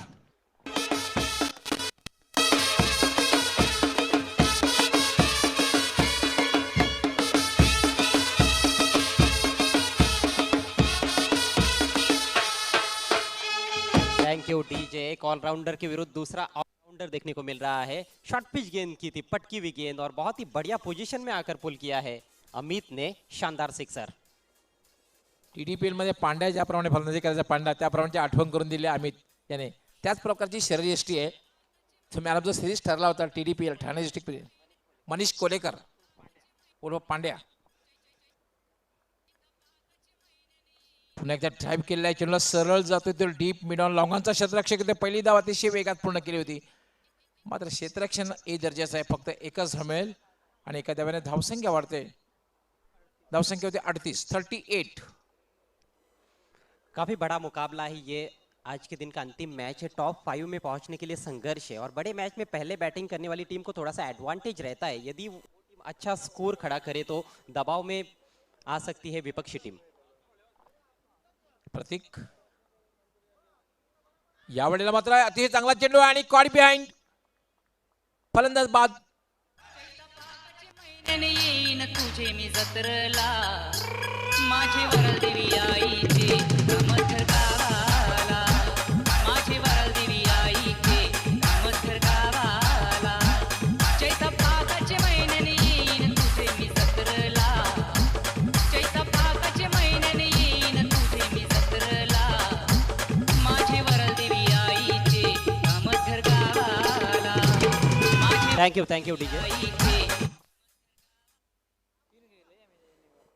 Thank you DJ. एक ऑलराउंडर के विरुद्ध दूसरा ऑलराउंडर देखने को मिल रहा है. शॉर्ट पिच गेंद की थी, पटकी हुई गेंद, और बहुत ही बढ़िया पोजीशन में आकर पुल किया है अमित ने. शानदार सिक्सर. TDPL मध्ये पांड्या ज्याप्रमाणे फलंदाजी करायचा पांड्या, त्याप्रमाणे आठवण करून दिली अमित याने. त्याच प्रकारची शरीरयष्टी आहे. तो मॅन ऑफ द सिरीज ठरला होता TDPL ठाणे डिस्ट्रिक्ट मनीष कोलेकर उर्फ पांड्या. पुन्हा एकदा ड्राईव्ह केलेला आहे, चेंडूला सरळ जातोय तो डीप मिड ऑन. लॉंगांचा क्षेत्ररक्षक येतो. पहिली धाव अतिशय वेगात पूर्ण केली होती, मात्र क्षेत्ररक्षण ए दर्जाचं आहे. फक्त एकच धावेल आणि एका धाव्याने धावसंख्या वाढते. धावसंख्या होती 38. काफी बड़ा मुकाबला है ये. आज के दिन का अंतिम मैच है. टॉप 5 में पहुंचने के लिए संघर्ष है, और बड़े मैच में पहले बैटिंग करने वाली टीम को थोड़ा सा एडवांटेज रहता है. यदि वो टीम अच्छा स्कोर खड़ा करे तो दबाव में आ सकती है विपक्षी टीम. प्रतीक यावेळेला मात्र अतिशय चांगला चेंडू आणि कॉड बिहाइंड. फलंदाज बाद. येईन तुझे मी जत्रला, माझे वरल देवी आईचे नामथर गावाला, माझे वरल देवी आईचे नामथर गावाला. चैत्र पाकाचे महिन्याने येईन तुझे मी जत्रला, चैत्र पाकाचे महिन्याने येईन तुझे मी जत्रला, माझे वरल देवी आईचे नामथर गावाला, माझे थैंक यू डीजे. आईचे.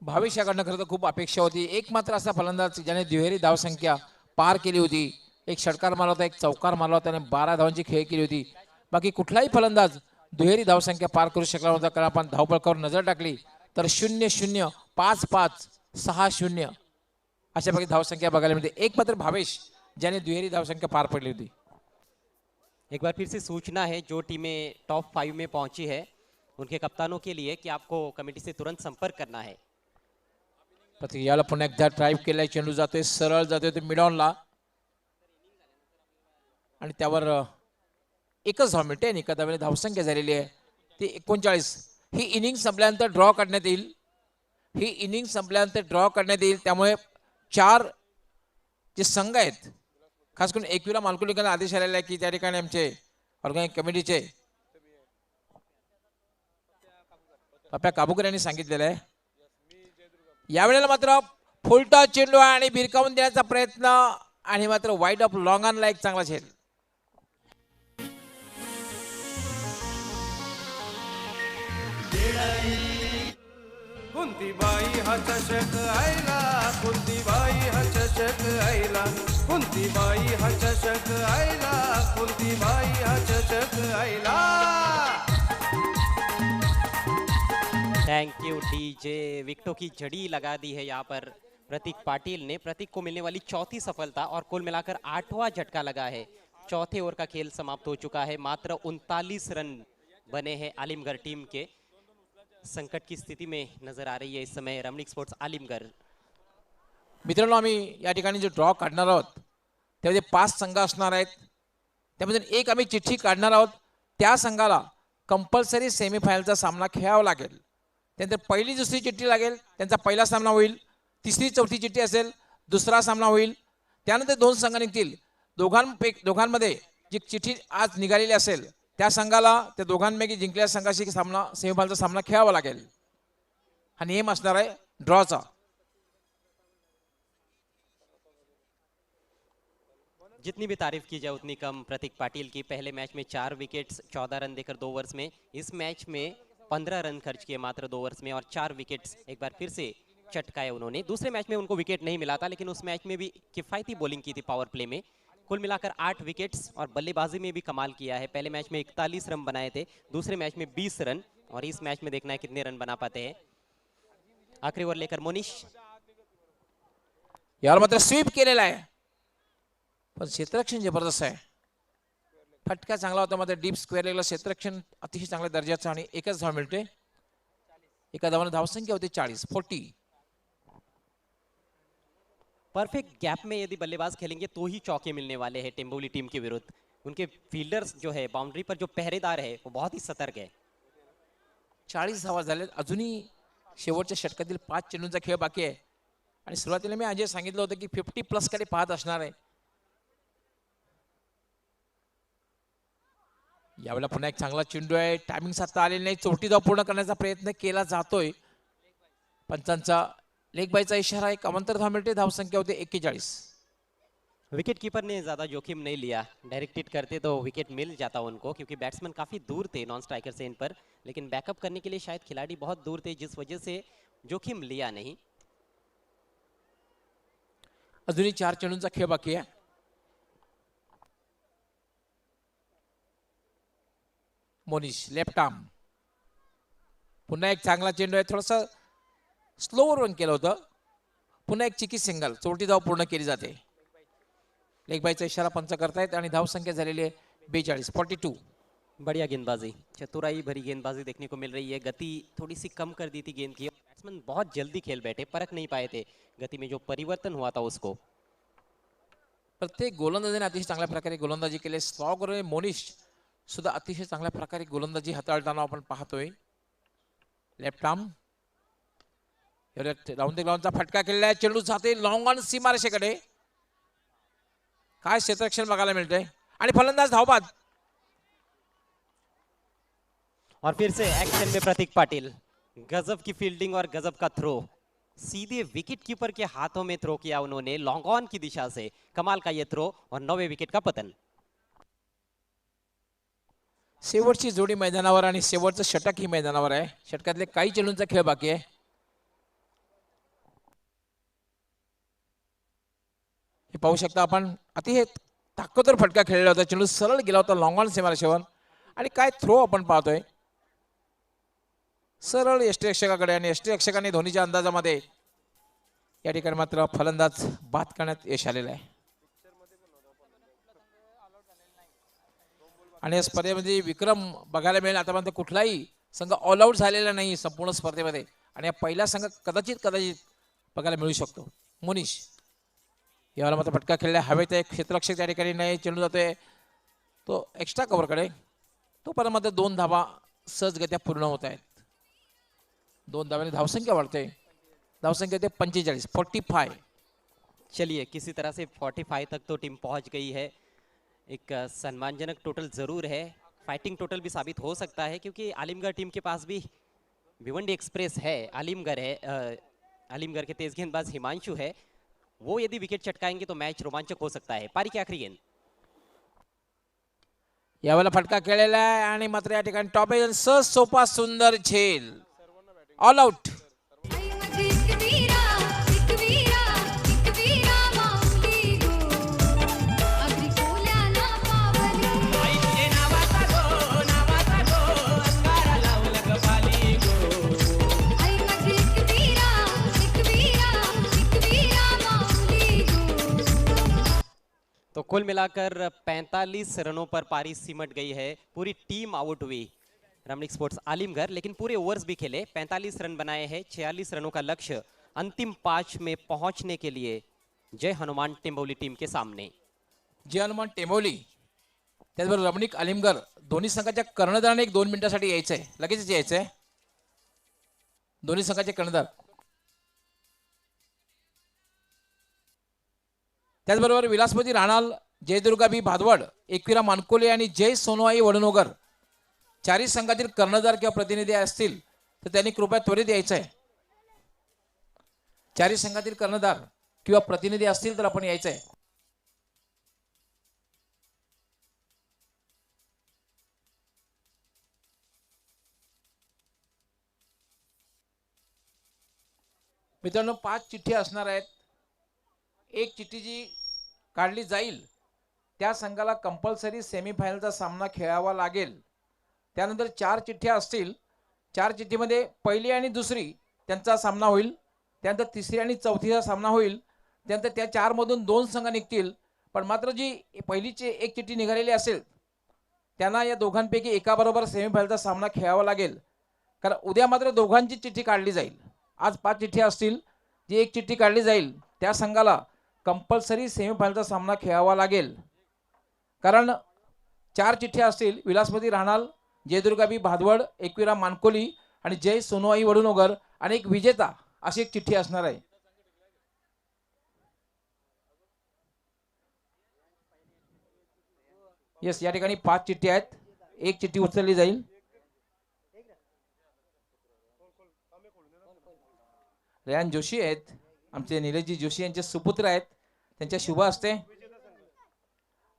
भविष्याकडनं खरं तर खूप अपेक्षा होती. एक मात्र असा फलंदाज ज्याने दुहेरी धावसंख्या पार केली होती. एक षटकार मारला होता, एक चौकार मारला होता आणि 12 धावांची खेळ केली होती. बाकी कुठलाही फलंदाज दुहेरी धावसंख्या पार करू शकला नव्हता. कारण आपण धावफलकावर नजर टाकली तर 0-0, 5-5, 6-0 अशा प्रकारे धावसंख्या बघायला मिळते. एक मात्र भावेश ज्याने दुहेरी धावसंख्या पार पडली होती. एक बार फिर से सूचना है जो टीमें टॉप 5 में पहुंची है उनके कप्तानों के लिए कि आपको कमेटी से तुरंत संपर्क करना है. प्रतीक याला पुन्हा एकदा ड्राईव्ह केलाय. चेंडू जातोय, सरळ जातोय ते मिड ऑनला आणि त्यावर एकच धाव मिळते आणि एका धावेने धावसंख्या झालेली आहे ती 39. ही इनिंग संपल्यानंतर ड्रॉ करण्यात येईल. ही इनिंग संपल्यानंतर ड्रॉ करण्यात येईल. त्यामुळे 4 जे संघ आहेत, खास करून एकविरा मालकुलीकरांना आदेश आलेला आहे की त्या ठिकाणी आमचे ऑर्गनायझिंग कमिटीचे पप्या काबूकर यांनी सांगितलेलं आहे. यावेळेला मात्र फुलटा चेंडू आणि भिरकावून देण्याचा प्रयत्न आणि मात्र वाईड ऑफ लॉंग ऑनला एक चांगला झेल. कुंतीबाई हा चषक आईला, कुंतीबाई हा चषक आईला, कुंतीबाई हा चषक आईला, कुंतीबाई हा चषक आईला. Thank you DJ. विकेटों की झड़ी लगा दी है यहाँ पर प्रतीक पाटिल ने. प्रतीक को मिलने वाली चौथी सफलता और कुल मिलाकर 8वां झटका लगा है. चौथे ओवर का खेल समाप्त हो चुका है. मात्र 39 रन बने हैं आलिमगढ़ टीम के. संकट की स्थिति में नजर आ रही है इस समय रमणीक स्पोर्ट्स आलिमगढ़. मित्रांनो, आम्ही या ठिकाणी जो ड्रॉ काढणार आहोत त्यामध्ये 5 संघ असणार आहेत. त्यामधून एक आम्ही चिठ्ठी काढणार आहोत. त्या संघाला कंपल्सरी सेमीफायनलचा सामना खेळावा लागेल. त्यानंतर पहिली दुसरी चिठ्ठी लागेल, त्यांचा पहिला सामना होईल. तिसरी चौथी चिठ्ठी असेल, दुसरा सामना होईल. त्यानंतर 2 संघ निघतील. दोघांमध्ये जी चिठ्ठी आज निघालेली असेल त्या संघाला त्या दोघांपैकी जिंकलेल्या संघाशी सामना सेमीफायनलचा सामना खेळावा लागेल. हा नियम असणार आहे ड्रॉचा. जितनी भी तारीफ की जाए उतनी कम प्रतीक पाटिल की. पहले मैच में 4 विकेट्स 14 रन देकर 2 ओवर्स में. इस मैच में 15 रन खर्च किए मात्र 2 ओवर्स में और 4 विकेट्स एक बार फिर से चटकाए उन्होंने. दूसरे मैच में उनको विकेट नहीं मिला था, लेकिन उस मैच में भी किफायती बॉलिंग की थी पावर प्ले में. कुल मिलाकर 8 विकेट्स और बल्लेबाजी में भी कमाल किया है. पहले मैच में 41 रन बनाए थे, दूसरे मैच में 20 रन और इस मैच में देखना है कितने रन बना पाते हैं. आखिरी ओवर लेकर मोनिश. यावर मात्र स्वीप केलेला आहे, पण क्षेत्ररक्षण जबरदस्त आहे. फटका चांगला होता, मात्र डीप स्क्वेअर लेगला क्षेत्ररक्षण अतिशय चांगल्या दर्जाचं आणि एकच धाव मिळते. एका धावाने धावसंख्या होती 40. परफेक्ट गैप में यदि बल्लेबाज खेलेंगे तो ही चौके मिलने वाले हैं टेम्बोली टीम के विरुद्ध. उनके फील्डर्स जो है बाउंड्री पर जो पहरेदार है वो बहुत ही सतर्क है. 40 धावा झालेत. अजूनही शेवटच्या षटकातील 5 चेंडूंचा खेळ बाकी आहे. आणि सुरुवातीला मी अजय सांगितलं होतं की 50+ कडे पाहत असणार आहे. यावेळेला पुन्हा एक चांगला चेंडू आहे. टायमिंग साधता आलेला नाही. चोटी धाव पूर्ण करण्याचा प्रयत्न केला जातोय. पंचांचा लेग बायचा इशारा. एक अवंतर धाव मिळते. धावसंख्या होते 41. विकेट कीपर ने ज्यादा जोखिम नहीं लिया. डायरेक्ट हिट करते तो विकेट मिल जाता उनको, क्योंकि बैट्समैन काफी दूर थे नॉन स्ट्राइकर से इन पर. लेकिन बैकअप करने के लिए शायद खिलाड़ी बहुत दूर थे, जिस वजह से जोखिम लिया नहीं. अजूनही 4 चेंडूंचा खेळ बाकी आहे. Monish left arm. पुन्हा एक चांगला चेंडू आहे. थोडासा स्लो रन केलं होतं. पुन्हा एक चिकी सिंगल. चोटी धाव पूर्ण केली जाते. लेग बायचा इशारा पंच करतायत आणि धावसंख्या झालेली आहे 42. बढ़िया गेंदबाजी, चतुराई भरी गेंदबाजी देखने को मिल रही है. गति थोड़ी सी कम कर दी थी गेंद की. बैट्समैन बहुत जल्दी खेल बैठे, परख नहीं पाए थे गति में जो परिवर्तन हुआ था उसको. प्रत्येक गोलंदाजाने अतिशय चांगल्या प्रकारे गोलंदाजी केली. स्लॉ करून मोनिश सुद्धा अतिशय चांगल्या प्रकारे गोलंदाजी हाताळताना आपण पाहतोय. Left arm. राऊंड द ग्राउंडचा फटका केलेला आहे. चेंडू जाते लॉंग ऑन सीमारेषेकडे. काय क्षेत्ररक्षण बघायला मिळतंय आणि फलंदाज धावबाद. और फिर से एक्शन में प्रतीक पाटिल. गजब की फील्डिंग और गजब का थ्रो. सीधे विकेट कीपर के हाथों में थ्रो किया उन्होंने लॉन्ग ऑन की दिशा से. कमाल का ये थ्रो और 9वें विकेट का पतन. शेवटची जोडी मैदानावर आणि शेवटचं षटक ही मैदानावर आहे. षटकातले काही चेंडूंचा खेळ बाकी आहे. हे पाहू शकता आपण. अतिशय ताकदवर फटका खेळलेला होता. चेंडू सरळ गेला होता लॉंग ऑन सीमारेषेवर. आणि काय थ्रो आपण पाहतोय. सरळ यष्टीरक्षकाकडे आणि यष्टीरक्षकाने धोनीच्या अंदाजामध्ये या ठिकाणी मात्र फलंदाज बाद करण्यात यश आलेलं आहे. आणि या स्पर्धेमध्ये विक्रम बघायला मिळेल. आतापर्यंत कुठलाही संघ ऑल आउट झालेला नाही संपूर्ण स्पर्धेमध्ये. आणि पहिला संघ कदाचित बघायला मिळू शकतो. मोनिश यावेळेला मात्र फटका खेळला. हवेत एक क्षेत्ररक्षक त्या ठिकाणी नाही. चेंडू जातोय तो एक्स्ट्रा कव्हरकडे. तोपर्यंत मात्र 2 धावा सहजगत्या पूर्ण होत आहेत. 2 धावांनी धावसंख्या वाढते. धावसंख्या होते 45. चलिए किसी तरह से 45 तक तो टीम पहुंच गई है. एक सम्मानजनक टोटल जरूर है. फाइटिंग टोटल भी साबित हो सकता है, क्योंकि आलिमगढ़ टीम के पास भी भिवंडी एक्सप्रेस है. आलिमगढ़ है, आलिमगढ़ के तेज गेंदबाज हिमांशु है. वो यदि विकेट चटकाएंगे तो मैच रोमांचक हो सकता है. पारी की आखिरी गेंद. यावेळेला फटका खेळलेला आहे आणि मात्र या ठिकाणी टॉप एज सहज सोपा सुंदर झेल. All out. तो कुल मिलाकर 45 रनों पर पारी सिमट गई है. पूरी टीम आउट हुई रमणीक स्पोर्ट्स आलिमगढ़, लेकिन पूरे ओवर्स भी खेले. 45 रन बनाए हैं. 46 रनों का लक्ष्य अंतिम 5 में पहुंचने के लिए जय हनुमान टेम्बोली टीम के सामने. जय हनुमान टेंबोली त्याचबरोबर रमणीक आलिमगढ़ दोन्ही संघाच्या कर्णधाराने 1-2 मिनिटांसाठी यायचंय. लगेचच यायचंय. दोन्ही संघाचे कर्णधार. त्याचबरोबर विलासपती राणाल, जयदुर्गा बी भादवड, एकविरा मानकोले आणि जय सोनोई वडनोगर चारही संघातील कर्णधार किंवा प्रतिनिधी असतील तर त्यांनी कृपया त्वरित यायचं आहे. चारही संघातील कर्णधार किंवा प्रतिनिधी असतील तर आपण यायचं आहे. मित्रांनो 5 चिठ्ठी असणार आहेत. एक चिठ्ठी जी काढली जाईल त्या संघाला कंपल्सरी सेमीफायनलचा सामना खेळावा लागेल. त्यानंतर 4 चिठ्ठ्या असतील. 4 चिठ्ठीमध्ये पहिली आणि दुसरी त्यांचा सामना होईल. त्यानंतर तिसरी आणि चौथीचा सामना होईल. त्यानंतर त्या 4 मधून 2 संघ निघतील. पण मात्र जी पहिलीची एक चिठ्ठी निघालेली असेल त्यांना या दोघांपैकी एकाबरोबर सेमीफायनलचा सामना खेळावा लागेल. कारण उद्या मात्र दोघांची चिठ्ठी काढली जाईल. आज 5 चिठ्ठ्या असतील. जी एक चिठ्ठी काढली जाईल त्या संघाला कंपल्सरी सेमीफायनलचा सामना खेळावा लागेल. कारण 4 चिठ्ठ्या असतील. विलासपती राणाल, जयदुर्गा बी भादवड, एकविरा मानकोली आणि जय सोनोई वडनोगर आणि एक विजेता अशी एक चिठ्ठी असणार आहे. येस, या ठिकाणी 5 चिठ्ठी आहेत. एक चिठ्ठी उचलली जाईल. रेहान जोशी आहेत, आमचे निलेशजी जोशी यांचे सुपुत्र आहेत. त्यांच्या शुभ असते.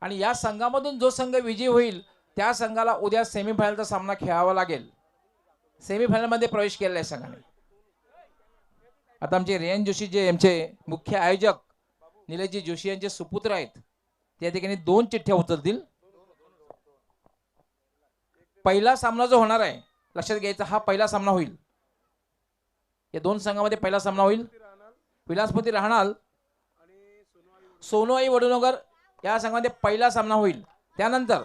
आणि या संघामधून जो संघ विजयी होईल त्या संघाला उद्या सेमीफायनलचा सामना खेळावा लागेल. सेमीफायनलमध्ये प्रवेश केलेला आहे संघाने. आता आमचे रेहान जोशी जे आमचे मुख्य आयोजक निलेशजी जोशी यांचे सुपुत्र आहेत त्या ठिकाणी 2 चिठ्ठ्या उचलतील. पहिला सामना जो होणार आहे लक्षात घ्यायचा, हा पहिला सामना होईल. या 2 संघामध्ये पहिला सामना होईल. विलासपती राहणार सोनोई वडनोगर या संघामध्ये पहिला सामना होईल. त्यानंतर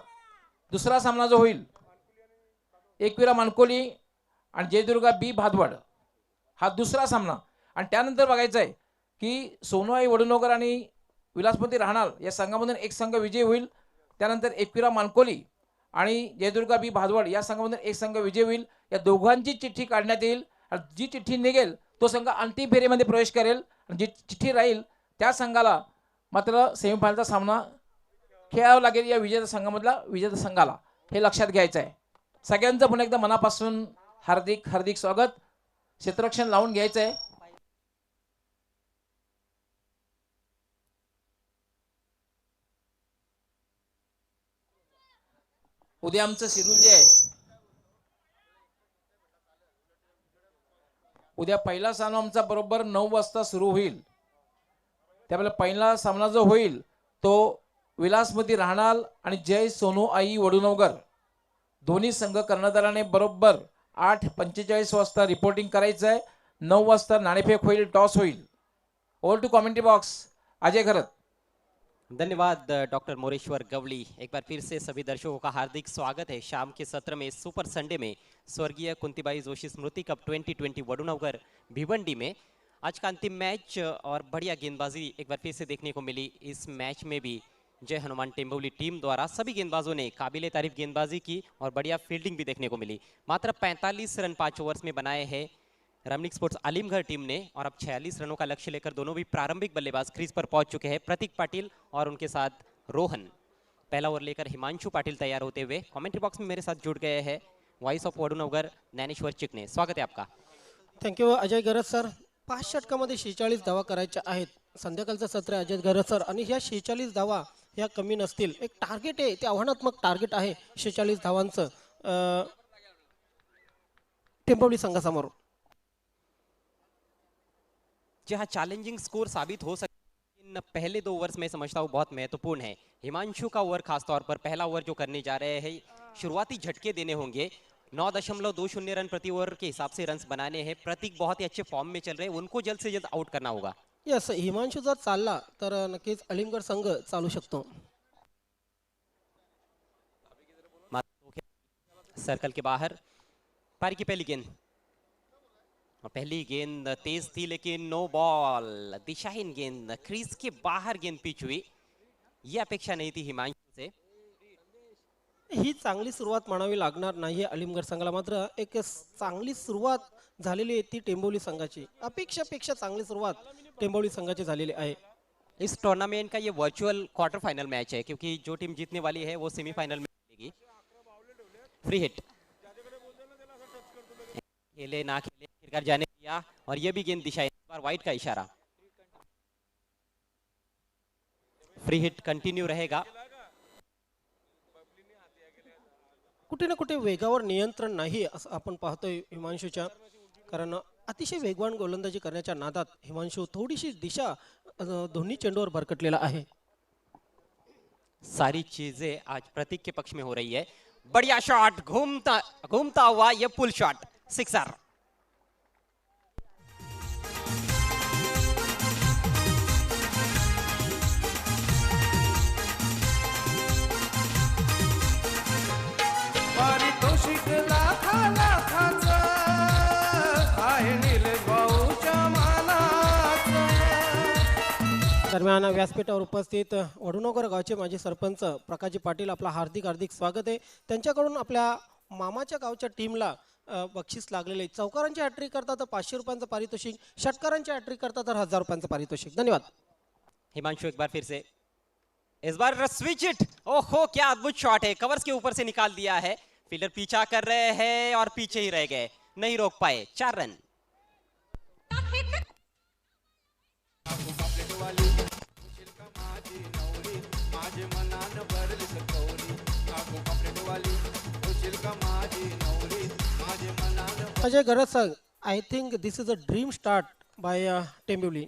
दुसरा सामना जो होईल एकविरा मानकोली आणि जयदुर्गा बी भादवड हा दुसरा सामना. आणि त्यानंतर बघायचं आहे की सोनोई वडनोगर आणि विलासपती राहणार या संघामधून एक संघ विजयी होईल. त्यानंतर एकविरा मानकोली आणि जयदुर्गा बी भादवड या संघामधून एक संघ विजयी होईल. या दोघांची चिठ्ठी काढण्यात येईल. आणि जी चिठ्ठी निघेल तो संघ अंतिम फेरीमध्ये प्रवेश करेल. आणि जी चिठ्ठी राहील त्या संघाला मात्र सेमीफायनलचा सामना खेळावा लागेल. या विजेता संघामधला विजेता संघाला हे लक्षात घ्यायचं आहे. सगळ्यांचं पुन्हा एकदा मनापासून हार्दिक हार्दिक स्वागत. क्षेत्ररक्षण लावून घ्यायचं आहे. उद्या आमचं शेड्यूल जे आहे, उद्या पहिला सामना आमचा बरोबर 9 वाजता सुरू होईल. त्यावेळेला पहिला सामना जो होईल तो विलासपती राहणार आणि जय सोनोई वडनोगर दोन्ही संघ कर्णधाराने बरोबर 8:45 वाजता रिपोर्टिंग करायचं आहे. 9 वाजता नाणेफेक होईल, टॉस होईल. Over to commentary box, Ajay Kharat. धन्यवाद डॉक्टर मोरेश्वर गवली. एक बार फिर से सभी दर्शकों का हार्दिक स्वागत है शाम के सत्र में सुपर संडे में स्वर्गीय कुंतीबाई जोशी स्मृति कप 2020 वडनोगर भिवंडी में. आज का अंतिम मैच और बढ़िया गेंदबाजी एक बार फिर से देखने को मिली. इस मैच में भी जय हनुमान टेम्बोली टीम द्वारा सभी गेंदबाजों ने काबिले तारीफ गेंदबाजी की और बढ़िया फील्डिंग भी देखने को मिली. मात्र 45 रन 5 ओवर्स में बनाए हैं रमनिक स्पोर्ट्स आलिमगढ़ टीम ने. और अब 46 रनों का लक्ष्य लेकर दोनों भी प्रारंभिक बल्लेबाज क्रीज पर पहुंच चुके हैं. प्रतीक पाटिल और उनके साथ रोहन. पहला ओवर लेकर हिमांशु पाटिल तैयार होते हुए. कमेंट्री बॉक्स में मेरे साथ जुड़ गए हैं वॉइस ऑफ वडनोगर ज्ञानेश्वर चिकने. स्वागत है आपका. थँक्यू अजय गरज सर. 5 षटकामध्ये 46 धावा करायच्या आहेत. संध्याकाळचं सत्र आहे अजय गरज सर. आणि ह्या 46 धावा ह्या कमी नसतील. एक टार्गेट आहे, ते आव्हानात्मक टार्गेट आहे 46 धावांचं टेम्पोवली संघासमोर. जी हाँ, चैलेंजिंग स्कोर साबित हो सकता है. इन पहले 2 ओवर्स में समझता हूँ बहुत महत्वपूर्ण है. हिमांशु का ओवर खासतौर पर पहला ओवर जो करने जा रहे हैं शुरुआती झटके देने होंगे. 9.20 रन प्रति ओवर के हिसाब से रन्स बनाने हैं. प्रतीक बहुत ही अच्छे फॉर्म में चल रहे हैं, उनको जल्द से जल्द आउट करना होगा. यस, हिमांशु जर चालला तर नक्कीच अलिमगड संघ चालू शकतो. सर्कल के बाहर पारी की पहली गेंद. और पहली गेंद तेज थी लेकिन नो बॉल. दिशाहीन गेंद, क्रीज के बाहर गेंद पिच हुई. ये अपेक्षा नहीं थी हिमांशु से. ही चांगली सुरुवात म्हणावी लागणार नाही अलिमगड संघाला. मात्र एक चांगली सुरुवात झालेली आहे ती टेंबोली संघाची. अपेक्षापेक्षा चांगली सुरुवात टेंबोली संघाची झालेली आहे. इस टूर्नामेंट का ये वर्चुअल क्वार्टर फाइनल मैच है क्योंकि जो टीम जीतने वाली है वो सेमीफाइनल में खेलेगी। फ्री हिट खेले ना खेले आखिरकार जाने दिया और ये भी गेंद दिशा, इस बार वाइट का इशारा। फ्री हिट कंटिन्यू रहेगा। कुठे ना कुठे वेगावर नियंत्रण नाही असं आपण पाहतोय हिमांशूच्या, कारण अतिशय वेगवान गोलंदाजी करण्याच्या नादात हिमांशू थोडीशी दिशा दोन्ही चेंडूवर भरकटलेला आहे. सारी चीजें आज प्रतीक के पक्ष में हो रही है। बढ़िया शॉट, घूमता घूमता हुआ ये पुल शॉट, सिक्सर। पारितोषिक लाखा लाखाचं आहे निलेश भाऊच्या मानाचं. दरम्यान व्यासपीठावर उपस्थित वडुनगर गावचे माजी सरपंच प्रकाशजी पाटील, आपला हार्दिक हार्दिक स्वागत आहे. त्यांच्याकडून आपल्या मामाच्या गावच्या टीमला बक्षीस लागलेले. चौकारांची हॅट्रिक करता तर 500 रुपयांचं पारितोषिक, षटकारांची हॅट्रिक करता तर 1000 रुपयांचं पारितोषिक. धन्यवाद. हिमांशु एक बार फिर से, इस बार स्विच इट। ओहो क्या अद्भुत शॉट है, कवर्स के ऊपर से निकाल दिया है। फील्डर पीछा कर रहे हैं और पीछे ही रह गए, नहीं रोक पाए। 4 रन। अजय गरज sir, I think this is a dream start by Temboli.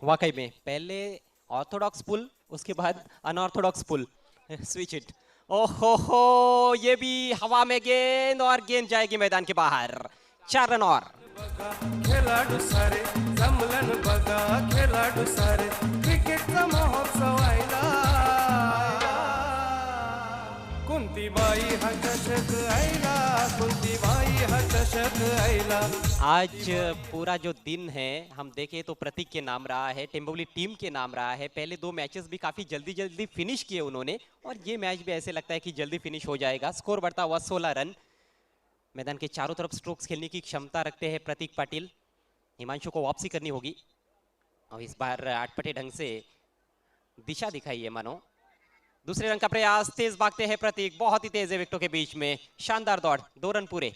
वाकई में पहले ऑर्थोडॉक्स पुल, उसके बाद अनऑर्थोडॉक्स पुल। Switch it. ओहो ये भी हवा में गेंद और गेंद जाएगी मैदान के बाहर। 4 रन और। बघा खेळाडू सारे जमलन बघा खेळाडू सारे क्रिकेटचा महोत्सव आयला. कुंतीबाई हा चषक आयला, कुंतीबाई हा चषक आयला. आज पूरा जो दिन है हम देखें तो प्रतीक के नाम रहा है, टेंबोली टीम के नाम रहा है। पहले 2 मैचेस भी काफी जल्दी जल्दी फिनिश किए उन्होंने और ये मैच भी ऐसे लगता है कि जल्दी फिनिश हो जाएगा। स्कोर बढ़ता हुआ 16 रन। मैदान के चारों तरफ स्ट्रोक्स खेलने की क्षमता रखते हैं प्रतीक पाटिल। हिमांशु को वापसी करनी होगी और इस बार अटपटे ढंग से दिशा दिखाई है मानो। दूसरे रन का प्रयास, तेज भागते हैं प्रतीक, बहुत ही तेज है विकेटों के बीच में। शानदार दौड़, 2 रन पूरे।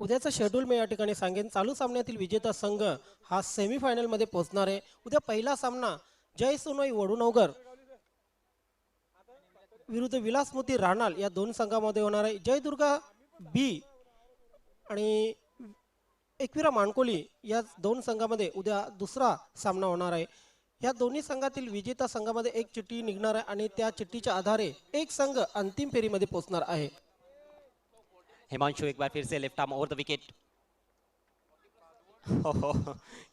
उद्याचा शेड्यूल मी या ठिकाणी सांगेन. चालू सामन्यातील विजेता संघ हा सेमीफायनल मध्ये पोहोचणार आहे. उद्या पहिला सामना जय सोनोई वडुनगर विरुद्ध विलासमोती राणाल या 2 संघामध्ये होणार आहे. जय दुर्गा बी आणि एकविरा मानकोली या 2 संघामध्ये उद्या दुसरा सामना होणार आहे. या दोन्ही संघातील विजेता संघामध्ये एक चिठ्ठी निघणार आहे आणि त्या चिठ्ठीच्या आधारे एक संघ अंतिम फेरीमध्ये पोहोचणार आहे. हिमांशु एक बार फिर से left arm over the wicket.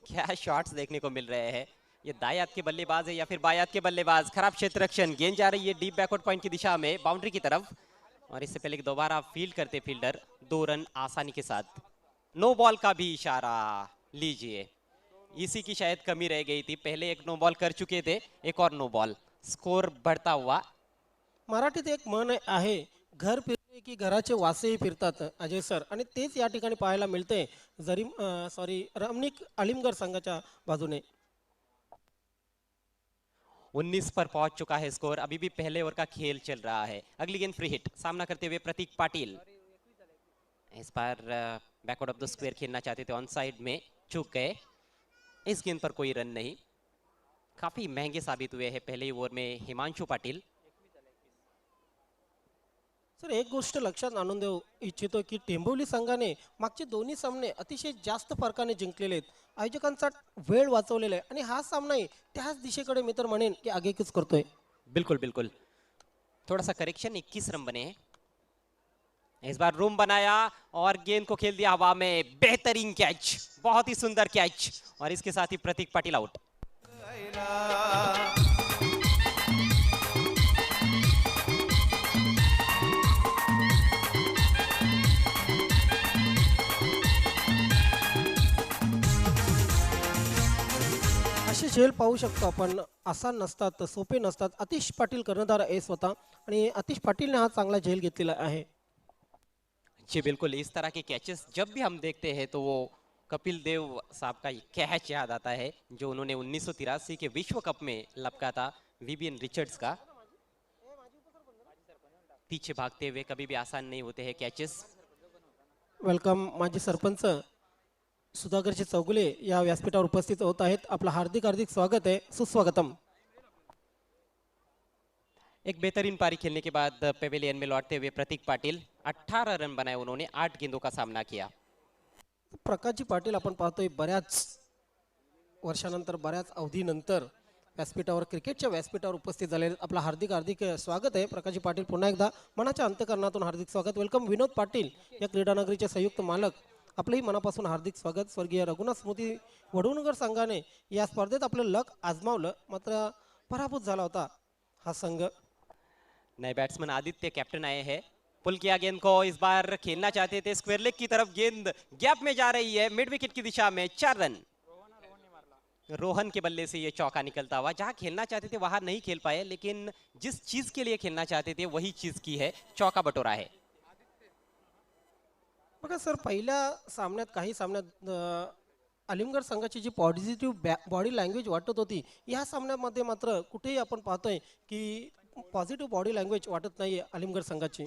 क्या शॉट्स देखने को मिल रहे हैं। ये दाएं हाथ के बल्लेबाज है या फिर बाएं हाथ के बल्लेबाज। खराब क्षेत्र रक्षण, गेंद जा रही है डीप बैकवर्ड पॉइंट की दिशा में, बाउंड्री की तरफ। और इससे पहले कि दोबारा फील्ड करते फील्डर, 2 रन आसानी के साथ। नो बॉल का भी इशारा लीजिए, इसी की शायद कमी रह गई थी। पहले एक नो बॉल कर चुके थे, एक और नो बॉल। स्कोर बढ़ता हुआ। मराठीत एक म्हण आहे, घर फिरले की घराचे वासेही फिरतात अजय सर, आणि तेच या ठिकाणी पाहायला मिळते रमणीक अलिमगढ़ संघाच्या बाजूने. 19 पर पहुंच चुका है स्कोर। अभी भी पहले ओवर का खेल चल रहा है। अगली गेंद फ्री हिट, सामना करते हुए प्रतीक पाटिल। इस बार बैकवर्ड ऑफ द स्क्वायर खेलना चाहते थे, ऑन साइड में चूक गए। इस गेंद पर कोई रन नहीं। काफी महंगे साबित हुए हैं पहले ही ओवर में हिमांशु पाटिल। सर एक गोष्ट लक्षात आणून देऊ इच्छितो की टेंबोली संघाने मागचे दोन्ही सामने अतिशय जास्त फरकाने जिंकलेले आहेत. आयोजकांचा वेळ वाचवलेला आहे आणि हा सामनाही त्याच दिशेकडे मी तर म्हणेन की आगेकूच करतोय. बिल्कुल बिल्कुल, थोड़ा सा करेक्शन, 21 रन बने हैं। इस बार रूम बनाया और गेंद को खेल दिया हवा में। बेहतरीन कैच, बहुत ही सुंदर कैच, और इसके साथ ही प्रतीक पाटिल आउट। असे झेल पाहू शकतो आपण, आसान नसतात, सोपे नसतात. आतिश पाटील कर्णधार आहे स्वतः आणि आतिश पाटीलने हा चांगला झेल घेतलेला आहे. जी बिल्कुल, इस तरह के कैचेस जब भी हम देखते हैं तो वो कपिल देव साहब का कैच याद आता है जो उन्होंने 1983 के विश्व कप में लपका था विवियन रिचर्ड्स का। पीछे भागते हुए कभी भी आसान नहीं होते हैं कैचेस। वेलकम माजी सरपंच सुधाकरजी चौगुले या व्यासपीठावर उपस्थित होत आहेत. आपलं हार्दिक हार्दिक स्वागत आहे, सुस्वागतम. एक बेहतरीन पारी खेलने के बाद पेवेलियन में लौटते हुए प्रतीक पाटिल 18 रन बनाए उन्होंने, 8 गेंदों का सामना किया। प्रकाशजी पाटील आपण पाहतोय बऱ्याच वर्षानंतर बऱ्याच अवधीनंतर व्यासपीठावर क्रिकेटच्या व्यासपीठावर उपस्थित झाले. आपलं हार्दिक हार्दिक स्वागत आहे प्रकाशजी पाटील. पुन्हा एकदा मनाच्या अंतकरणातून हार्दिक स्वागत. वेलकम विनोद पाटील या क्रीडानगरीचे संयुक्त मालक, आपलंही मनापासून हार्दिक स्वागत. स्वर्गीय रघुनाथ स्मृती वडवणकर संघाने या स्पर्धेत आपलं लक आजमावलं, मात्र पराभूत झाला होता हा संघ. नए बैट्समैन आदित्य कैप्टन आए हैं, पुल किया गेंद को, इस बार खेलना चाहते थे स्क्वायर लेग की तरफ, गेंद गैप में जा रही है मिड विकेट की दिशा में, 4 रन। रोहन के बल्ले से ये चौका निकलता हुआ, जहां खेलना चाहते थे वहां नहीं खेल पाए, लेकिन जिस चीज के लिए खेलना चाहते थे वही चीज की है, चौका बटोरा है। बघा सर, पहिल्या सामन्यात काही सामन्यात अलिमगड संघाची जी पॉझिटिव्ह बॉडी लँग्वेज वाटत होती, या सामन्यामध्ये मात्र कुठेही आपण पाहतोय की पॉझिटिव्ह बॉडी लँग्वेज वाटत नाही अलिमगड संघाची.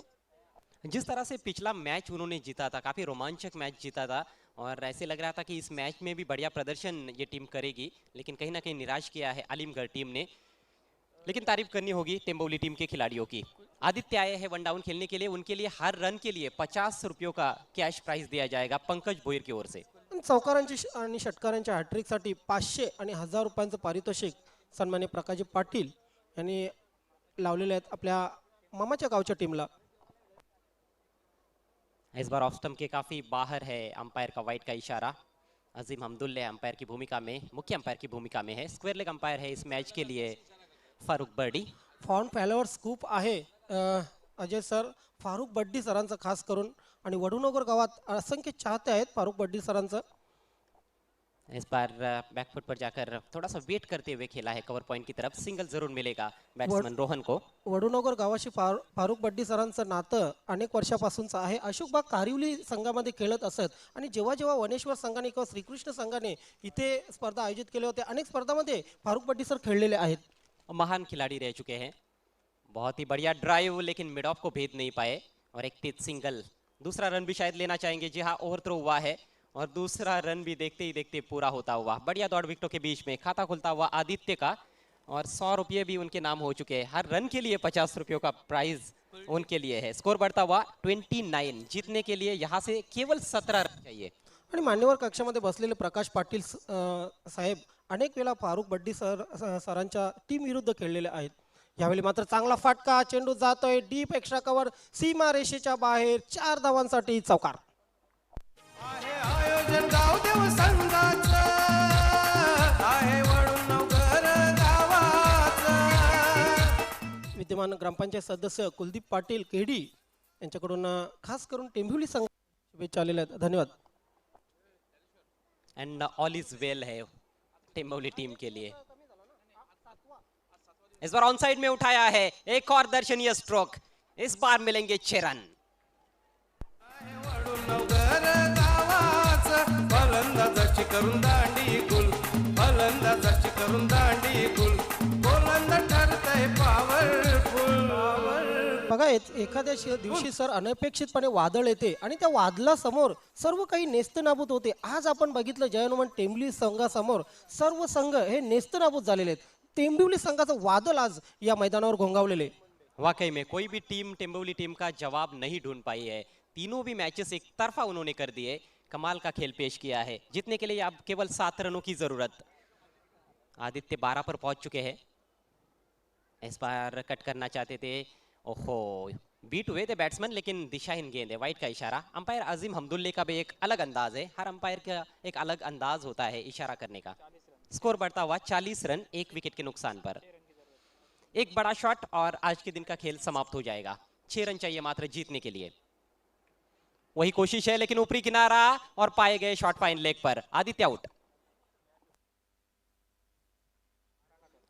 जिस तरह से पिछला मैच उन्होंने जीता था, काफी रोमांचक मैच जीता था और ऐसे लग रहा था कि इस मैच में भी बढ़िया प्रदर्शन ये टीम करेगी, लेकिन कहीं ना कहीं निराश किया है अलीमगढ़ टीम ने। लेकिन तारीफ करनी होगी टेम्बोली टीम के खिलाड़ियों की। आदित्य आए हैं वन डाउन खेलने के लिए, उनके लिए हर रन के लिए 50 रुपयों का कैश प्राइज दिया जाएगा पंकज भोईर की ओर से। चौकारांची आणि षटकारांच्या हॅट्रिकसाठी 500 आणि 1000 रुपयांचं पारितोषिक सन्मान्य प्रकाशजी पाटील यांनी लावलेले आहेत आपल्या मामाच्या गावच्या टीमला. इस बार ऑफ स्टंप के काफी बाहर है, अंपायर का वाइट का इशारा। अजीम हमदुल्ला अंपायर की भूमिका में, मुख्य अंपायर की भूमिका में है। स्क्वायर लेग अंपायर है इस मैच के लिए फारूक बर्डी। फॉर्म फॉलोअर स्कूप आहे अजय सर, फारुख बड्डी सरांचं खास करून, आणि वडूनगर गावात असंख्य चाहते आहेत फारुख बड्डी सरांचं. इस बार बैकफुट पर जाकर थोड़ा सा वेट करते हुए खेला है कवर पॉइंट की तरफ, सिंगल जरूर मिलेगा बैट्समैन रोहन को। वडूनगर गावाशी फारुख बड्डी सरांचं नातं अनेक वर्षापासूनचं आहे. अशोकबाग कारिवली संघामध्ये खेळत असत आणि जेव्हा जेव्हा वनेश्वर संघाने किंवा श्रीकृष्ण संघाने इथे स्पर्धा आयोजित केले होते, अनेक स्पर्धामध्ये फारुख बड्डी सर खेळलेले आहेत. महान खिलाड़ी रह चुके हैं। बहुत ही बढ़िया ड्राइव, लेकिन मिड ऑफ को भेद नहीं पाए और एक तेज सिंगल। दूसरा रन भी शायद लेना चाहेंगे, जी हाँ, ओवर थ्रो हुआ है और दूसरा रन भी देखते ही देखते पूरा होता हुआ। बढ़िया दौड़ विकेटों के बीच में, खाता खुलता हुआ आदित्य का, और 100 रुपये भी उनके नाम हो चुके हैं। हर रन के लिए 50 रुपयों का प्राइज उनके लिए है। स्कोर बढ़ता हुआ 29। जीतने के लिए यहाँ से केवल 17 रन चाहिए। आणि मान्यवर कक्षामध्ये बसलेले प्रकाश पाटील साहेब अनेक वेळा फारुख बड्डी सरांच्या टीम विरुद्ध खेळलेले आहेत. यावेळी मात्र चांगला फटका, चेंडू जातोय डीप, एक्स्ट्रा कव्हर, सीमा रेषेच्या बाहेर, 4 धावांसाठी चौकार. आहे आयोजन गावदेव संघाचं, आहे वडूनगर गावाचं. विद्यमान ग्रामपंचायत सदस्य कुलदीप पाटील केडी यांच्याकडून खास करून टेंभिवली संघ शुभेच्छा आलेल्या आहेत. धन्यवाद. एंड ऑल इज वेल है टेम्बोली टीम के लिए। इस बार ऑन साइड में उठाया है, एक और दर्शनीय स्ट्रोक, इस बार मिलेंगे 6 रन। वडूनगर गावाचं, फलंदाजाची करून दांडी गुल, फलंदाजाची करून दांडी गुल, गोलंदाज ठरतंय पॉवरफुल. बघा, एखाद्या दिवशी सर अनपेक्षितपणे वादळ येते आणि त्या वादळासमोर सर्व काही नेस्तनाबूत होते. आज आपण बघितलं जयनुमान टेंभिवली संघासमोर सर्व संघ हे नेस्तनाबूत झालेले आहेत. टेंभिवली संघाचं वादळ आज या मैदानावर घोंगावलेले. वाकई में कोई भी टीम टेम्बोली टीम का जवाब नहीं ढूंढ पाई है। तीनों भी मैचेस एक तरफा उन्होंने कर दिए। कमाल का खेल पेश किया है। जीतने के लिए अब केवल 7 रनों की जरूरत। आदित्य 12 पर पहुंच चुके हैं। इस बार कट करना चाहते थे, ओहो, बीट हुए थे बैट्समैन, लेकिन दिशाहीन गेंद है, वाइट का इशारा। अंपायर अजीम हमदुल्ले का भी एक अलग अंदाज है, हर अंपायर का एक अलग अंदाज होता है इशारा करने का। स्कोर बढ़ता हुआ 40 रन, 1 विकेट के नुकसान पर। एक बड़ा शॉट और आज के दिन का खेल समाप्त हो जाएगा। 6 रन चाहिए मात्र जीतने के लिए। वही कोशिश है, लेकिन ऊपरी किनारा और पाए गए शॉट फाइन लेग पर। आदित्य आउट।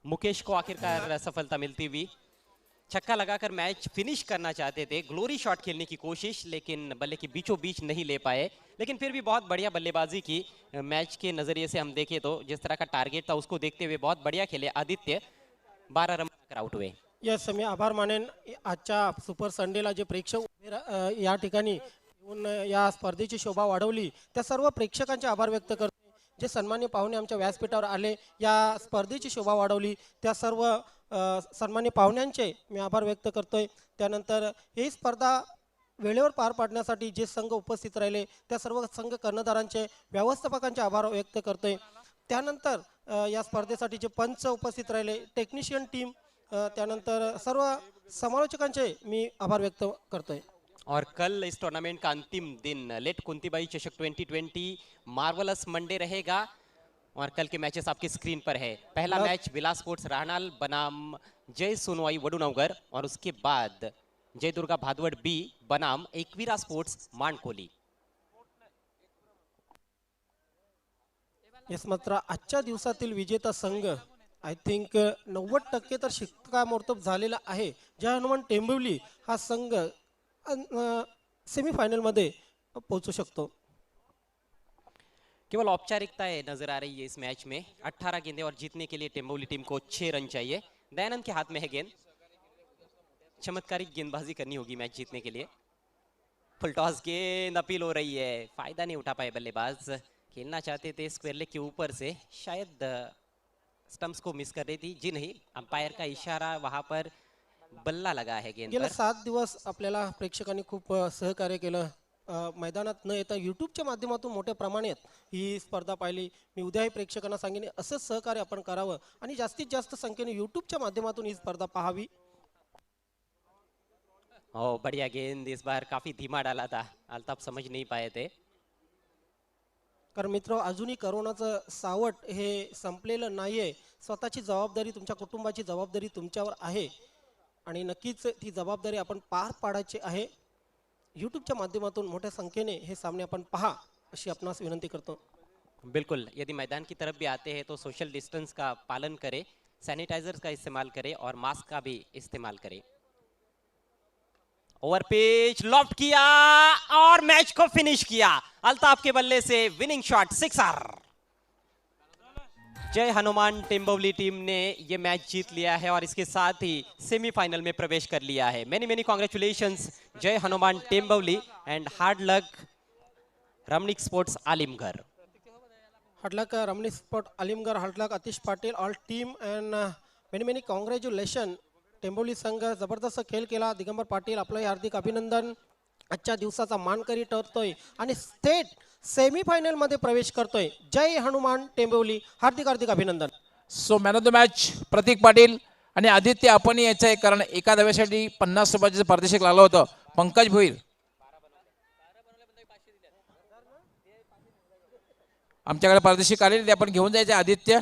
मुकेश को आखिरकार सफलता मिलती हुई। छक्का लगाकर मैच फिनिश करना चाहते थे, ग्लोरी शॉट खेलने की कोशिश, लेकिन बल्ले की बीचों बीच नहीं ले पाए। लेकिन फिर भी बहुत बढ़िया बल्लेबाजी की। मैच के नजरिए से हम देखें तो जिस तरह का टारगेट था उसको देखते हुए बहुत बढ़िया खेले आदित्य, 12 रन बनाकर आउट हुए। यस, मी आभार मानेन आजच्या सुपर संडेला जे प्रेक्षक या ठिकाणी येऊन या स्पर्धेची शोभा वाढवली त्या सर्व प्रेक्षकांचे आभार व्यक्त करतो. जे सन्मान्य पाहुणे आमच्या व्यासपीठावर आले, या स्पर्धेची शोभा वाढवली त्या सर्व सन्मान्य पाहुण्यांचे मी आभार व्यक्त करतोय. त्यानंतर ही स्पर्धा वेळेवर पार पाडण्यासाठी जे संघ उपस्थित राहिले त्या सर्व संघ कर्णधारांचे, व्यवस्थापकांचे आभार व्यक्त करतोय. त्यानंतर या स्पर्धेसाठी जे पंच उपस्थित राहिले, टेक्निशियन टीम, त्यानंतर सर्व समालोचकांचे मी आभार व्यक्त करतोय. और कल इस टूर्नामेंट का अंतिम दिन लेट कुंतीबाई चषक 2020 मार्वलस मंडे रहेगा और कल के मैचेस आपकी स्क्रीन पर है। पहला मैच विलास स्पोर्ट्स राहनाल बनाम जय सोनवाई वडुनगर और उसके बाद जय दुर्गा भादवड बी बनाम एकवीरा स्पोर्ट्स मांडकोली। येस, मात्र आजच्या दिवसातील विजेता संघ आय थिंक 90% तर शिक्कामोर्तब झालेला आहे. जय हनुमान टेंबिवली हा संघ सेमीफाइनलमध्ये पोहोचू शकतो. केवल औपचारिकताएं नजर आ रही है इस मैच में। 18 गेंदें और जीतने के लिए टेंबोली टीम को 6 रन चाहिए। दयानंद के हाथ में है गेंद, चमत्कारिक गेंदबाजी करनी होगी मैच जीतने के लिए। फुल टॉस गेंद अपील हो रही है, फायदा नहीं उठा पाए बल्लेबाज। खेलना चाहते थे स्क्वायर लेग के ऊपर से, शायद स्टंप्स को मिस कर रही थी। जी नहीं, अंपायर का इशारा, वहां पर बल्ला लगा है गेंद गेल्या पर। 7 दिवस आपल्याला प्रेक्षकांनी खूप सहकार्य केलं. मैदानात न येता यूट्यूबच्या माध्यमातून मोठ्या प्रमाणात ही स्पर्धा पाहिली. मी उद्याही प्रेक्षकांना सांगेन असंच सहकार्य आपण करावं आणि जास्तीत जास्त संख्येने यूट्यूबच्या माध्यमातून ही स्पर्धा पाहावी. ओ बढ़िया गेंद, इस बार काफी धीमा डाला था, अल्ताफ समझ नहीं पाए थे। कारण मित्र, अजूनही करोनाचं सावट हे संपलेलं नाहीये. स्वतःची जबाबदारी, तुमच्या कुटुंबाची जबाबदारी तुमच्यावर आहे आणि नक्कीच ती जबाबदारी आपण पार पाडायची आहे. यूट्यूबच्या माध्यमातून मोठ्या संख्येने हे सामने आपण पहा अशी आपणास विनंती करतो. बिल्कुल, यदि मैदान की तरफ भी आते हैं तो सोशल डिस्टेंस का पालन करें, सैनिटाइजर का इस्तेमाल करें और मास्क का भी इस्तेमाल करें। ओवर पिच लॉफ्ट किया और मैच को फिनिश किया अल्ताफ के बल्ले से, विनिंग शॉट, सिक्सर। जय हनुमान टेंबोली टीम ने ये मैच जीत लिया है और इसके साथ ही सेमीफाइनल में प्रवेश कर लिया है। Many many congratulations Jai Hanuman Temboli and hard luck Ramnik sports Alimgarh. Hard luck Ramnik sport Alimgarh, hard luck Atish Patil, all team and many many congratulation. Temboli संघ जबरदस्त खेळ केला. दिगंबर पाटील, आपलं हार्दिक अभिनंदन. आजच्या दिवसाचा मानकरी ठरतोय आणि थेट सेमीफायनल मध्ये प्रवेश करतोय. जय हनुमान टेंबोली, हार्दिक हार्दिक अभिनंदन. So man of the match Pratik Patil आणि आदित्य आपण यायचं आहे, कारण एका धाव्यासाठी 50 रुपयाचं पारितोषिक लागलं होतं. पंकज भोईर आमच्याकडे पारितोषिक आले, ते आपण घेऊन जायचं. आदित्य